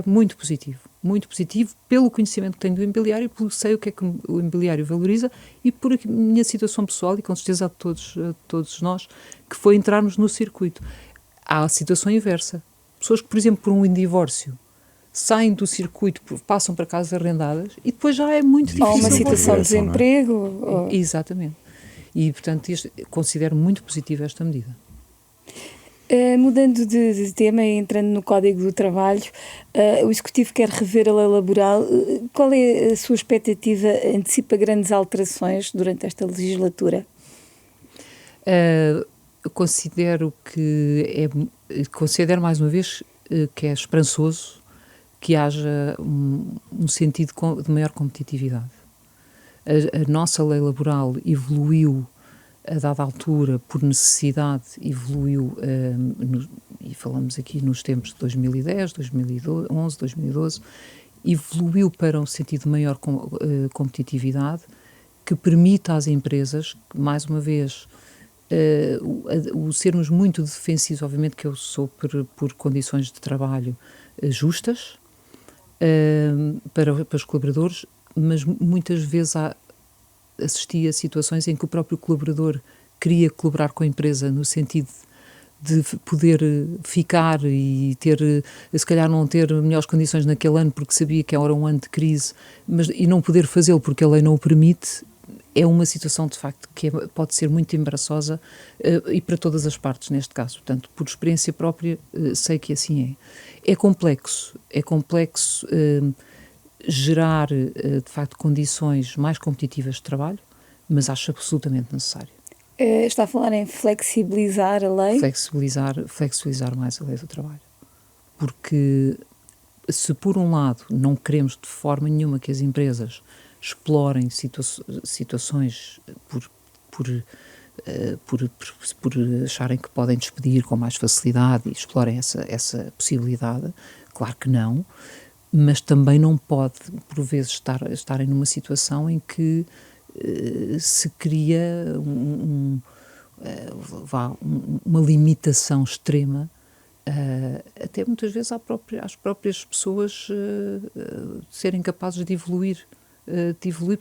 muito positivo. Muito positivo pelo conhecimento que tenho do imobiliário, porque sei o que é que o imobiliário valoriza e por a minha situação pessoal e com certeza a todos nós, que foi entrarmos no circuito. Há a situação inversa. Pessoas que, por exemplo, por um divórcio, saem do circuito, passam para casas arrendadas e depois já é muito difícil. Ou uma situação de desemprego. Exatamente. E, portanto, considero muito positiva esta medida. Mudando de tema e entrando no Código do Trabalho, o Executivo quer rever a lei laboral. Qual é a sua expectativa? Antecipa grandes alterações durante esta legislatura? Considero mais uma vez que é esperançoso que haja um sentido de maior competitividade. A nossa lei laboral evoluiu a dada altura, por necessidade, evoluiu, e falamos aqui nos tempos de 2010, 2011, 2012, evoluiu para um sentido de maior competitividade que permita às empresas, mais uma vez, o sermos muito defensivos, obviamente que eu sou por condições de trabalho justas para os colaboradores, mas muitas vezes assisti a situações em que o próprio colaborador queria colaborar com a empresa no sentido de poder ficar e ter, se calhar não ter melhores condições naquele ano porque sabia que era um ano de crise, e não poder fazê-lo porque a lei não o permite, é uma situação de facto que pode ser muito embaraçosa e para todas as partes neste caso. Portanto, por experiência própria, sei que assim é. É complexo gerar, de facto, condições mais competitivas de trabalho, mas acho absolutamente necessário. Está a falar em flexibilizar a lei? Flexibilizar mais a lei do trabalho. Porque se, por um lado, não queremos de forma nenhuma que as empresas explorem situações por acharem que podem despedir com mais facilidade e explorem essa possibilidade, claro que não, mas também não pode, por vezes, estarem numa situação em que se cria uma limitação extrema, até muitas vezes às próprias pessoas serem capazes de evoluir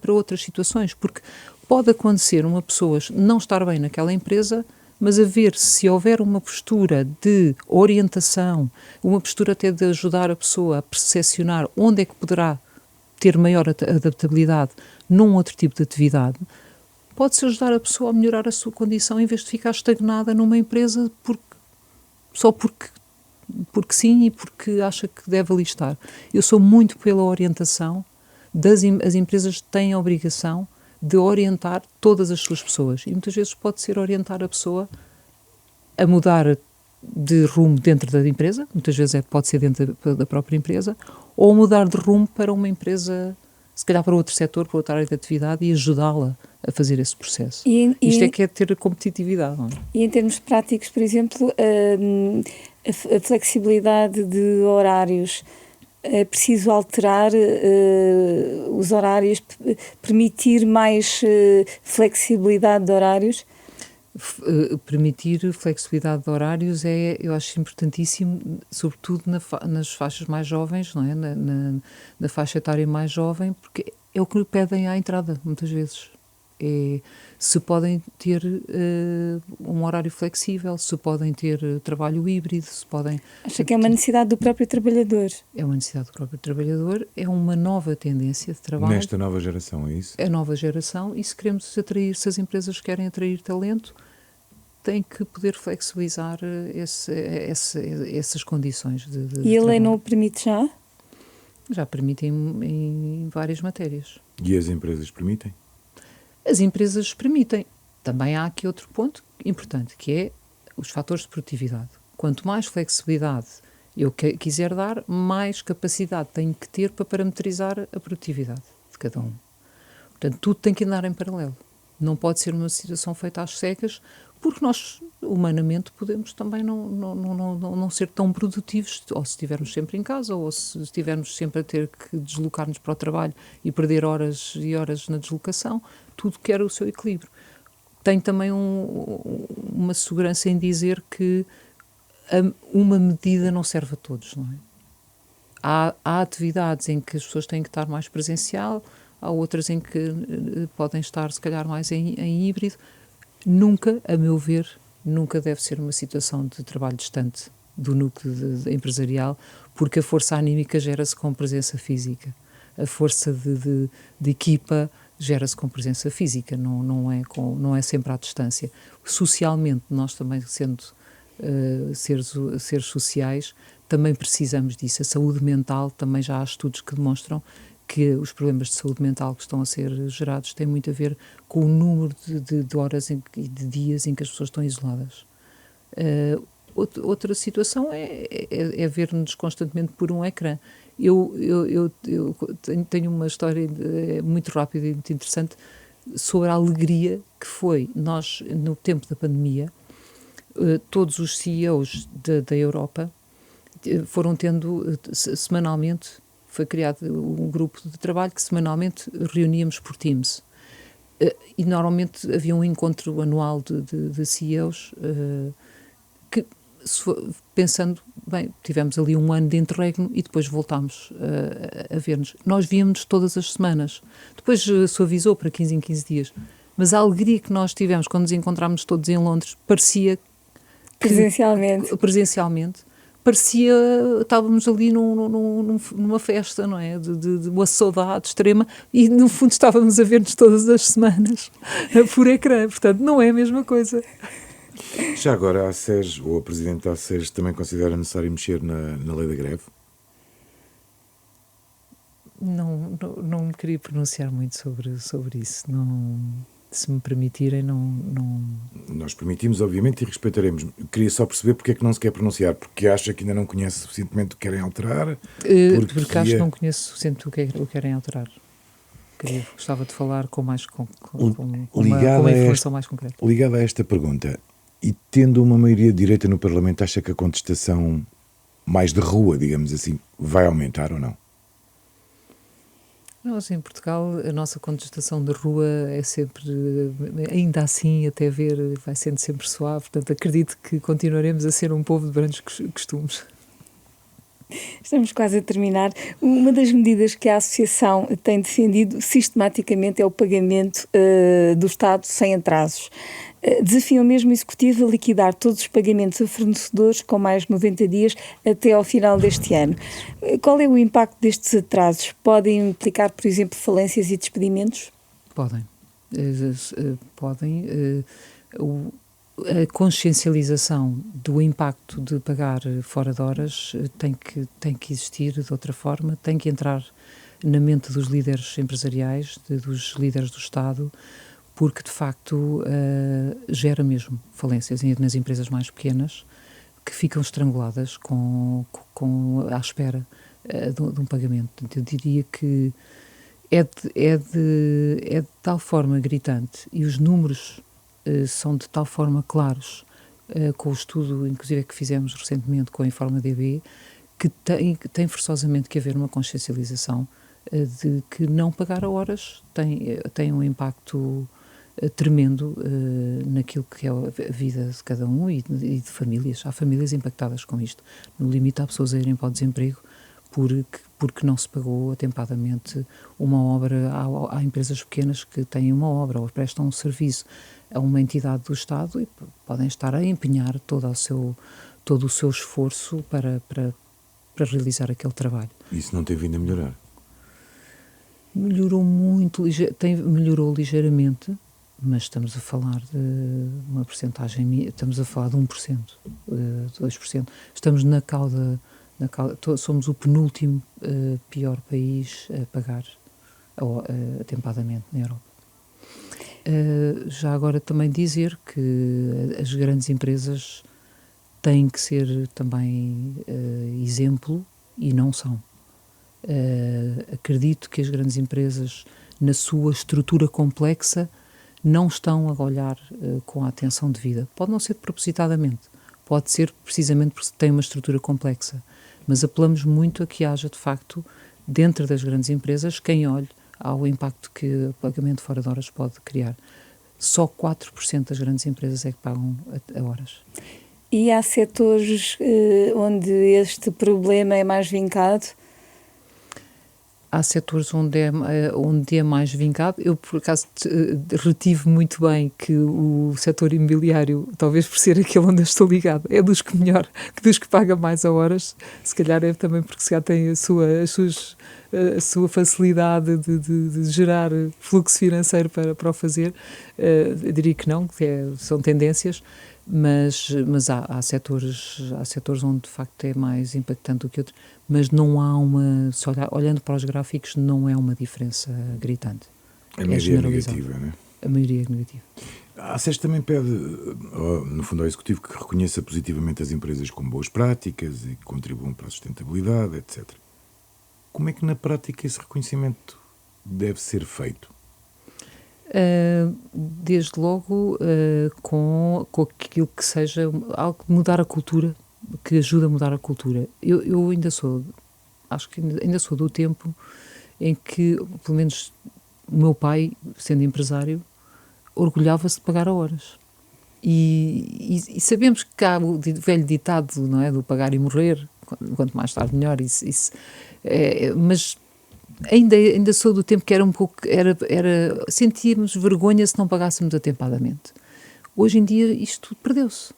para outras situações, porque pode acontecer uma pessoa não estar bem naquela empresa, mas se houver uma postura de orientação, uma postura até de ajudar a pessoa a percepcionar onde é que poderá ter maior adaptabilidade num outro tipo de atividade, pode-se ajudar a pessoa a melhorar a sua condição em vez de ficar estagnada numa empresa só porque sim e porque acha que deve ali estar. Eu sou muito pela orientação, as empresas têm a obrigação de orientar todas as suas pessoas e muitas vezes pode ser orientar a pessoa a mudar de rumo dentro da empresa, muitas vezes pode ser dentro da própria empresa, ou mudar de rumo para uma empresa, se calhar para outro setor, para outra área de atividade e ajudá-la a fazer esse processo. Isto é que é ter competitividade. Não é? E em termos práticos, por exemplo, a flexibilidade de horários, é preciso alterar os horários, permitir mais flexibilidade de horários? Permitir flexibilidade de horários eu acho importantíssimo, sobretudo nas faixas mais jovens, não é? Na faixa etária mais jovem, porque é o que lhe pedem à entrada, muitas vezes. Se podem ter um horário flexível, se podem ter trabalho híbrido, se podem... Acha que é uma necessidade do próprio trabalhador? É uma necessidade do próprio trabalhador, é uma nova tendência de trabalho. Nesta nova geração, é isso? É a nova geração, e se queremos atrair, se as empresas querem atrair talento, têm que poder flexibilizar essas condições de E a lei trabalho. não o permite já? Já permitem em várias matérias. E as empresas permitem? As empresas permitem. Também há aqui outro ponto importante, que é os fatores de produtividade. Quanto mais flexibilidade eu quiser dar, mais capacidade tenho que ter para parametrizar a produtividade de cada um. Portanto, tudo tem que andar em paralelo. Não pode ser uma situação feita às cegas, porque nós, humanamente, podemos também não ser tão produtivos, ou se estivermos sempre em casa, ou se estivermos sempre a ter que deslocar-nos para o trabalho e perder horas e horas na deslocação. Tudo quer o seu equilíbrio. Tenho também uma segurança em dizer que uma medida não serve a todos, não é? Há atividades em que as pessoas têm que estar mais presencial, há outras em que podem estar, se calhar, mais em híbrido. Nunca, a meu ver, nunca deve ser uma situação de trabalho distante do núcleo empresarial, porque a força anímica gera-se com presença física. A força de equipa gera-se com presença física, não é sempre à distância. Socialmente, nós também, sendo seres sociais, também precisamos disso. A saúde mental, também já há estudos que demonstram que os problemas de saúde mental que estão a ser gerados têm muito a ver com o número de horas e de dias em que as pessoas estão isoladas. Outra situação é ver-nos constantemente por um ecrã. Eu tenho uma história muito rápida e muito interessante sobre a alegria que foi. Nós, no tempo da pandemia, todos os CEOs da Europa foram tendo semanalmente, foi criado um grupo de trabalho que semanalmente reuníamos por Teams. E normalmente havia um encontro anual de CEOs que, pensando, bem, tivemos ali um ano de interregno e depois voltámos a ver-nos. Nós víamos todas as semanas. Depois suavizou para 15 em 15 dias. Mas a alegria que nós tivemos quando nos encontrámos todos em Londres parecia... Presencialmente. Parecia, estávamos ali numa festa, não é? De uma saudade extrema, e no fundo estávamos a ver-nos todas as semanas por ecrã, portanto não é a mesma coisa. Já agora a SES, ou a Presidente da SES, também considera necessário mexer na lei da greve? Não me queria pronunciar muito sobre isso, não... Se me permitirem, não... Nós permitimos, obviamente, e respeitaremos. Queria só perceber porque é que não se quer pronunciar. Porque acha que ainda não conhece suficientemente o que querem alterar? Porque acho que não conheço suficientemente o que querem alterar. Gostava de falar com uma informação mais concreta. Ligada a esta pergunta, e tendo uma maioria de direita no Parlamento, acha que a contestação mais de rua, digamos assim, vai aumentar ou não? Nós, em Portugal, a nossa contestação de rua é sempre, ainda assim, até ver, vai sendo sempre suave. Portanto, acredito que continuaremos a ser um povo de grandes costumes. Estamos quase a terminar. Uma das medidas que a Associação tem defendido sistematicamente é o pagamento do Estado sem atrasos. Desafiam mesmo o Executivo a liquidar todos os pagamentos a fornecedores com mais de 90 dias até ao final deste ano. Qual é o impacto destes atrasos? Podem implicar, por exemplo, falências e despedimentos? Podem. A consciencialização do impacto de pagar fora de horas tem que existir de outra forma, tem que entrar na mente dos líderes empresariais, dos líderes do Estado, porque de facto gera mesmo falências nas empresas mais pequenas, que ficam estranguladas à espera de um pagamento. Portanto, eu diria que é de tal forma gritante e os números são de tal forma claros, com o estudo, inclusive, que fizemos recentemente com a InformaDB, que tem forçosamente que haver uma consciencialização de que não pagar a horas tem um impacto tremendo naquilo que é a vida de cada um e de famílias. Há famílias impactadas com isto. No limite, há pessoas a irem para o desemprego porque não se pagou atempadamente uma obra. Há empresas pequenas que têm uma obra ou prestam um serviço a uma entidade do Estado e podem estar a empenhar todo o seu esforço para realizar aquele trabalho. Isso não tem vindo a melhorar? Melhorou muito, melhorou ligeiramente, mas estamos a falar de uma percentagem, estamos a falar de 1%, 2%. Estamos na cauda, somos o penúltimo pior país a pagar atempadamente na Europa. Já agora também dizer que as grandes empresas têm que ser também exemplo e não são. Acredito que as grandes empresas, na sua estrutura complexa, não estão a olhar com a atenção devida. Pode não ser propositadamente, pode ser precisamente porque tem uma estrutura complexa, mas apelamos muito a que haja, de facto, dentro das grandes empresas, quem olhe ao impacto que o pagamento fora de horas pode criar. Só 4% das grandes empresas é que pagam a horas. E há setores onde este problema é mais vincado? Há setores onde é mais vincado. Eu, por acaso, retive muito bem que o setor imobiliário, talvez por ser aquele onde eu estou ligado, é dos que melhor, dos que paga mais a horas. Se calhar é também porque se calhar tem a sua facilidade de gerar fluxo financeiro para o fazer. Eu diria que não, são tendências. Mas há setores onde de facto é mais impactante do que outros, mas não há olhando para os gráficos, não é uma diferença gritante. A maioria é negativa, não é? A maioria é negativa. A ACES também pede, no fundo, ao Executivo que reconheça positivamente as empresas com boas práticas e que contribuam para a sustentabilidade, etc. Como é que na prática esse reconhecimento deve ser feito? Desde logo com aquilo que seja algo de mudar a cultura, que ajuda a mudar a cultura. Eu acho que ainda sou do tempo em que, pelo menos o meu pai, sendo empresário, orgulhava-se de pagar a horas. E sabemos que há o velho ditado, não é, do pagar e morrer, quanto mais tarde melhor, mas ainda sou do tempo que era um pouco, sentíamos vergonha se não pagássemos atempadamente. Hoje em dia isto tudo perdeu-se.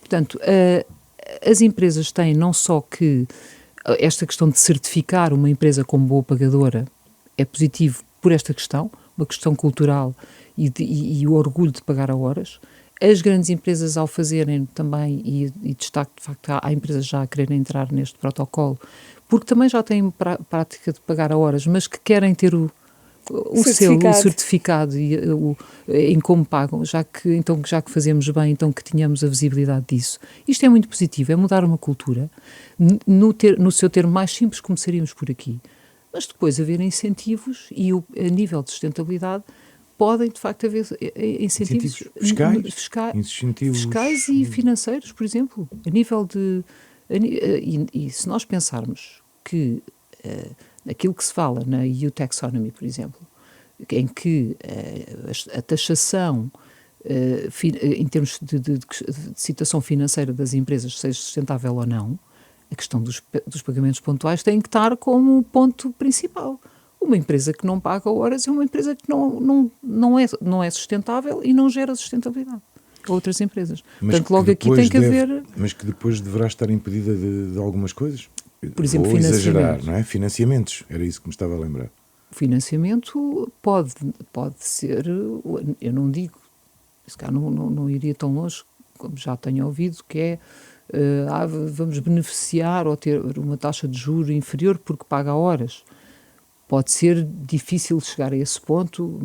Portanto, as empresas têm não só que esta questão de certificar uma empresa como boa pagadora é positivo por esta questão, uma questão cultural e o orgulho de pagar a horas. As grandes empresas, ao fazerem também, e destaco de facto, há empresas já a quererem entrar neste protocolo, porque também já têm prática de pagar a horas, mas que querem ter o selo, o certificado em como pagam, já que fazemos bem, então que tenhamos a visibilidade disso. Isto é muito positivo, é mudar uma cultura. No seu termo mais simples, começaríamos por aqui. Mas depois haver incentivos e a nível de sustentabilidade podem, de facto, haver incentivos fiscais e financeiros, por exemplo, a nível de... E se nós pensarmos que aquilo que se fala na EU Taxonomy, por exemplo, em que a taxação em termos de situação financeira das empresas seja sustentável ou não, a questão dos pagamentos pontuais tem que estar como ponto principal. Uma empresa que não paga horas é uma empresa que não é sustentável e não gera sustentabilidade a outras empresas. Portanto, logo aqui tem que haver... Mas que depois deverá estar impedida de algumas coisas. Por exemplo, vou exagerar, não é? Financiamentos, era isso que me estava a lembrar. O financiamento pode ser, eu não digo, se calhar não iria tão longe, como já tenho ouvido, que é vamos beneficiar ou ter uma taxa de juros inferior porque paga horas. Pode ser difícil chegar a esse ponto,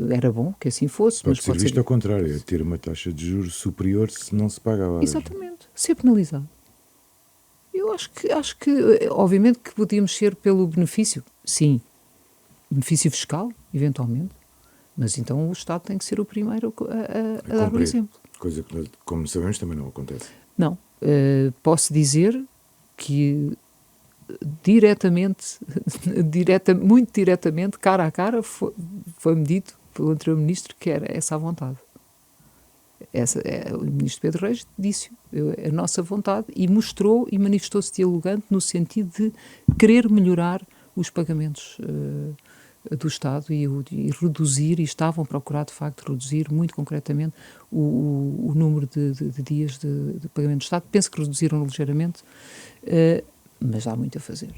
era bom que assim fosse. Pode ser visto ao contrário, é ter uma taxa de juros superior se não se paga a horas. Exatamente. Exato, ser penalizado. Eu acho que, obviamente, que podíamos ser pelo benefício, sim, benefício fiscal, eventualmente, mas então o Estado tem que ser o primeiro a dar o exemplo. Coisa que, como sabemos, também não acontece. Não, posso dizer que diretamente, muito diretamente, cara a cara, foi-me dito pelo anterior ministro que era essa a vontade. O ministro Pedro Reis disse a nossa vontade e mostrou e manifestou-se dialogante no sentido de querer melhorar os pagamentos do Estado e reduzir, e estavam a procurar de facto reduzir muito concretamente o número de dias de pagamento do Estado. Penso que reduziram ligeiramente, mas há muito a fazer.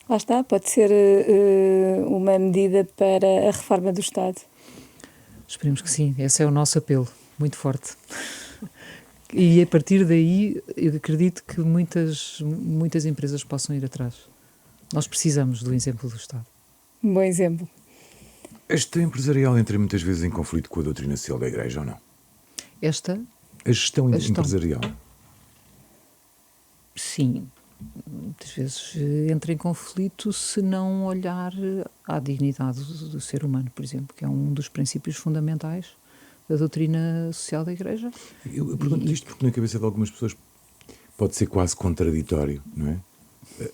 Lá está, pode ser uma medida para a reforma do Estado. Esperemos que sim, esse é o nosso apelo, muito forte. E a partir daí, eu acredito que muitas empresas possam ir atrás. Nós precisamos do exemplo do Estado. Um bom exemplo. A gestão empresarial entra muitas vezes em conflito com a doutrina social da Igreja, ou não? A gestão empresarial. Sim. Muitas vezes entra em conflito se não olhar à dignidade do ser humano, por exemplo, que é um dos princípios fundamentais da doutrina social da Igreja. Eu pergunto isto porque na cabeça de algumas pessoas pode ser quase contraditório, não é?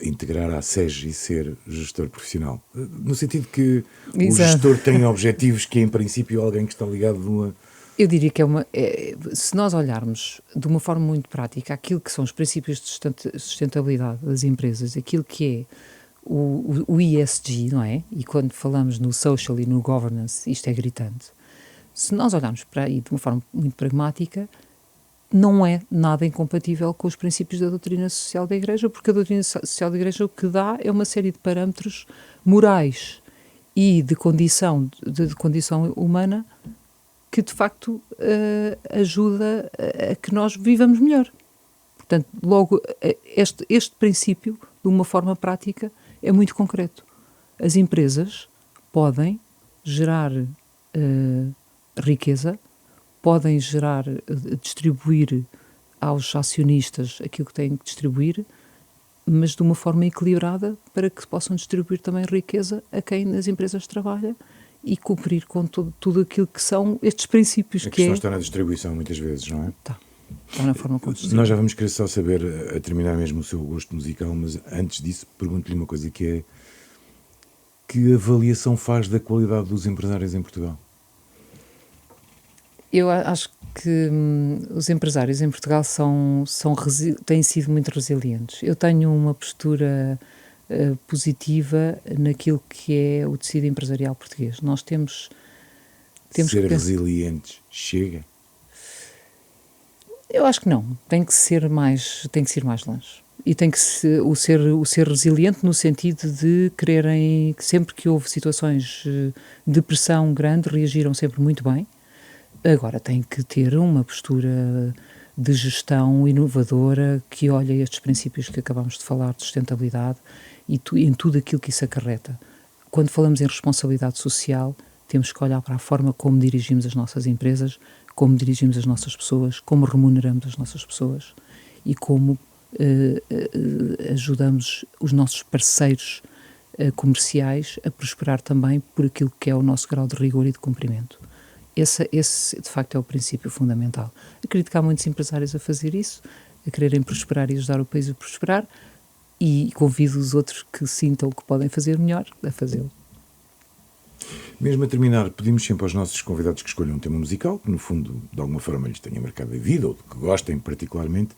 Integrar a SES e ser gestor profissional. No sentido que o gestor tem objetivos que, em princípio, alguém que está ligado numa... Eu diria que se nós olharmos de uma forma muito prática aquilo que são os princípios de sustentabilidade das empresas, aquilo que é o ESG, não é? E quando falamos no social e no governance, isto é gritante. Se nós olharmos para aí de uma forma muito pragmática, não é nada incompatível com os princípios da doutrina social da Igreja, porque a doutrina social da Igreja o que dá é uma série de parâmetros morais e de condição humana que de facto ajuda a que nós vivamos melhor. Portanto, logo, este princípio, de uma forma prática, é muito concreto. As empresas podem gerar riqueza, podem distribuir aos acionistas aquilo que têm que distribuir, mas de uma forma equilibrada para que possam distribuir também riqueza a quem nas empresas trabalha e cumprir com tudo aquilo que são estes princípios. A questão está na distribuição, muitas vezes, não é? Está na forma como distribui. Nós já vamos querer só saber, a terminar mesmo o seu gosto musical, mas antes disso pergunto-lhe uma coisa que é: que avaliação faz da qualidade dos empresários em Portugal? Eu acho que os empresários em Portugal têm sido muito resilientes. Eu tenho uma postura positiva naquilo que é o tecido empresarial português. Nós temos ser resilientes chega? Eu acho que não. Tem que ir mais longe. E tem que o ser resiliente no sentido de quererem, que sempre que houve situações de pressão grande, reagiram sempre muito bem. Agora tem que ter uma postura de gestão inovadora que olha estes princípios que acabamos de falar, de sustentabilidade e em tudo aquilo que isso acarreta. Quando falamos em responsabilidade social, temos que olhar para a forma como dirigimos as nossas empresas, como dirigimos as nossas pessoas, como remuneramos as nossas pessoas e como ajudamos os nossos parceiros comerciais a prosperar também por aquilo que é o nosso grau de rigor e de cumprimento. Esse de facto é o princípio fundamental. Acredito que há muitos empresários a fazer isso, a quererem prosperar e ajudar o país a prosperar, e convido os outros que sintam que podem fazer melhor a fazê-lo. Mesmo a terminar, pedimos sempre aos nossos convidados que escolham um tema musical que, no fundo, de alguma forma lhes tenha marcado a vida ou que gostem particularmente.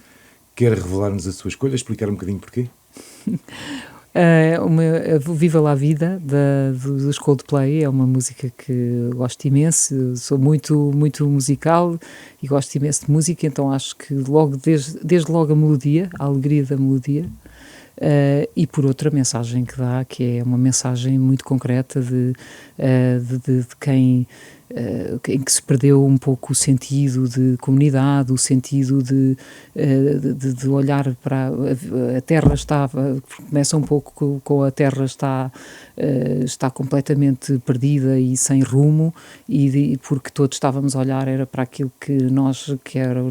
Quer revelar-nos a sua escolha, explicar um bocadinho porquê? Viva lá a Vida, dos Coldplay, é uma música que gosto imenso, sou muito, muito musical e gosto imenso de música, então acho que desde logo a melodia, a alegria da melodia, e por outra mensagem que dá, que é uma mensagem muito concreta de quem em que se perdeu um pouco o sentido de comunidade, o sentido de olhar para a terra. Começa um pouco com a terra está completamente perdida e sem rumo, porque todos estávamos a olhar era para aquilo que era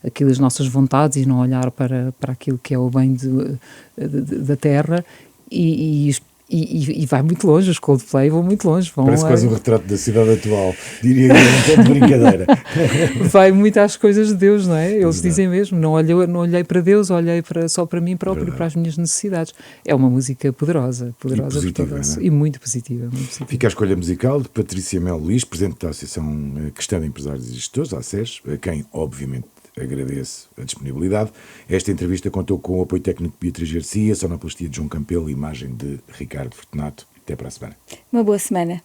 aquilo as nossas vontades, e não olhar para aquilo que é o bem da terra, e vai muito longe. Os Coldplay vão muito longe. Parece quase um retrato da cidade atual, diria que é um tom de brincadeira. Vai muito às coisas de Deus, não é? Eles dizem mesmo, não olhei para Deus, olhei só para mim próprio e para as minhas necessidades. É uma música poderosa e positiva, e muito positiva, Fica a escolha musical de Patrícia Melo Luís, presidente da Associação Cristã de Empresários e Gestores, a ACES, a quem, obviamente, agradeço a disponibilidade. Esta entrevista contou com o apoio técnico de Beatriz Garcia, sonoplastia de João Campelo e imagem de Ricardo Fortunato. Até para a semana. Uma boa semana.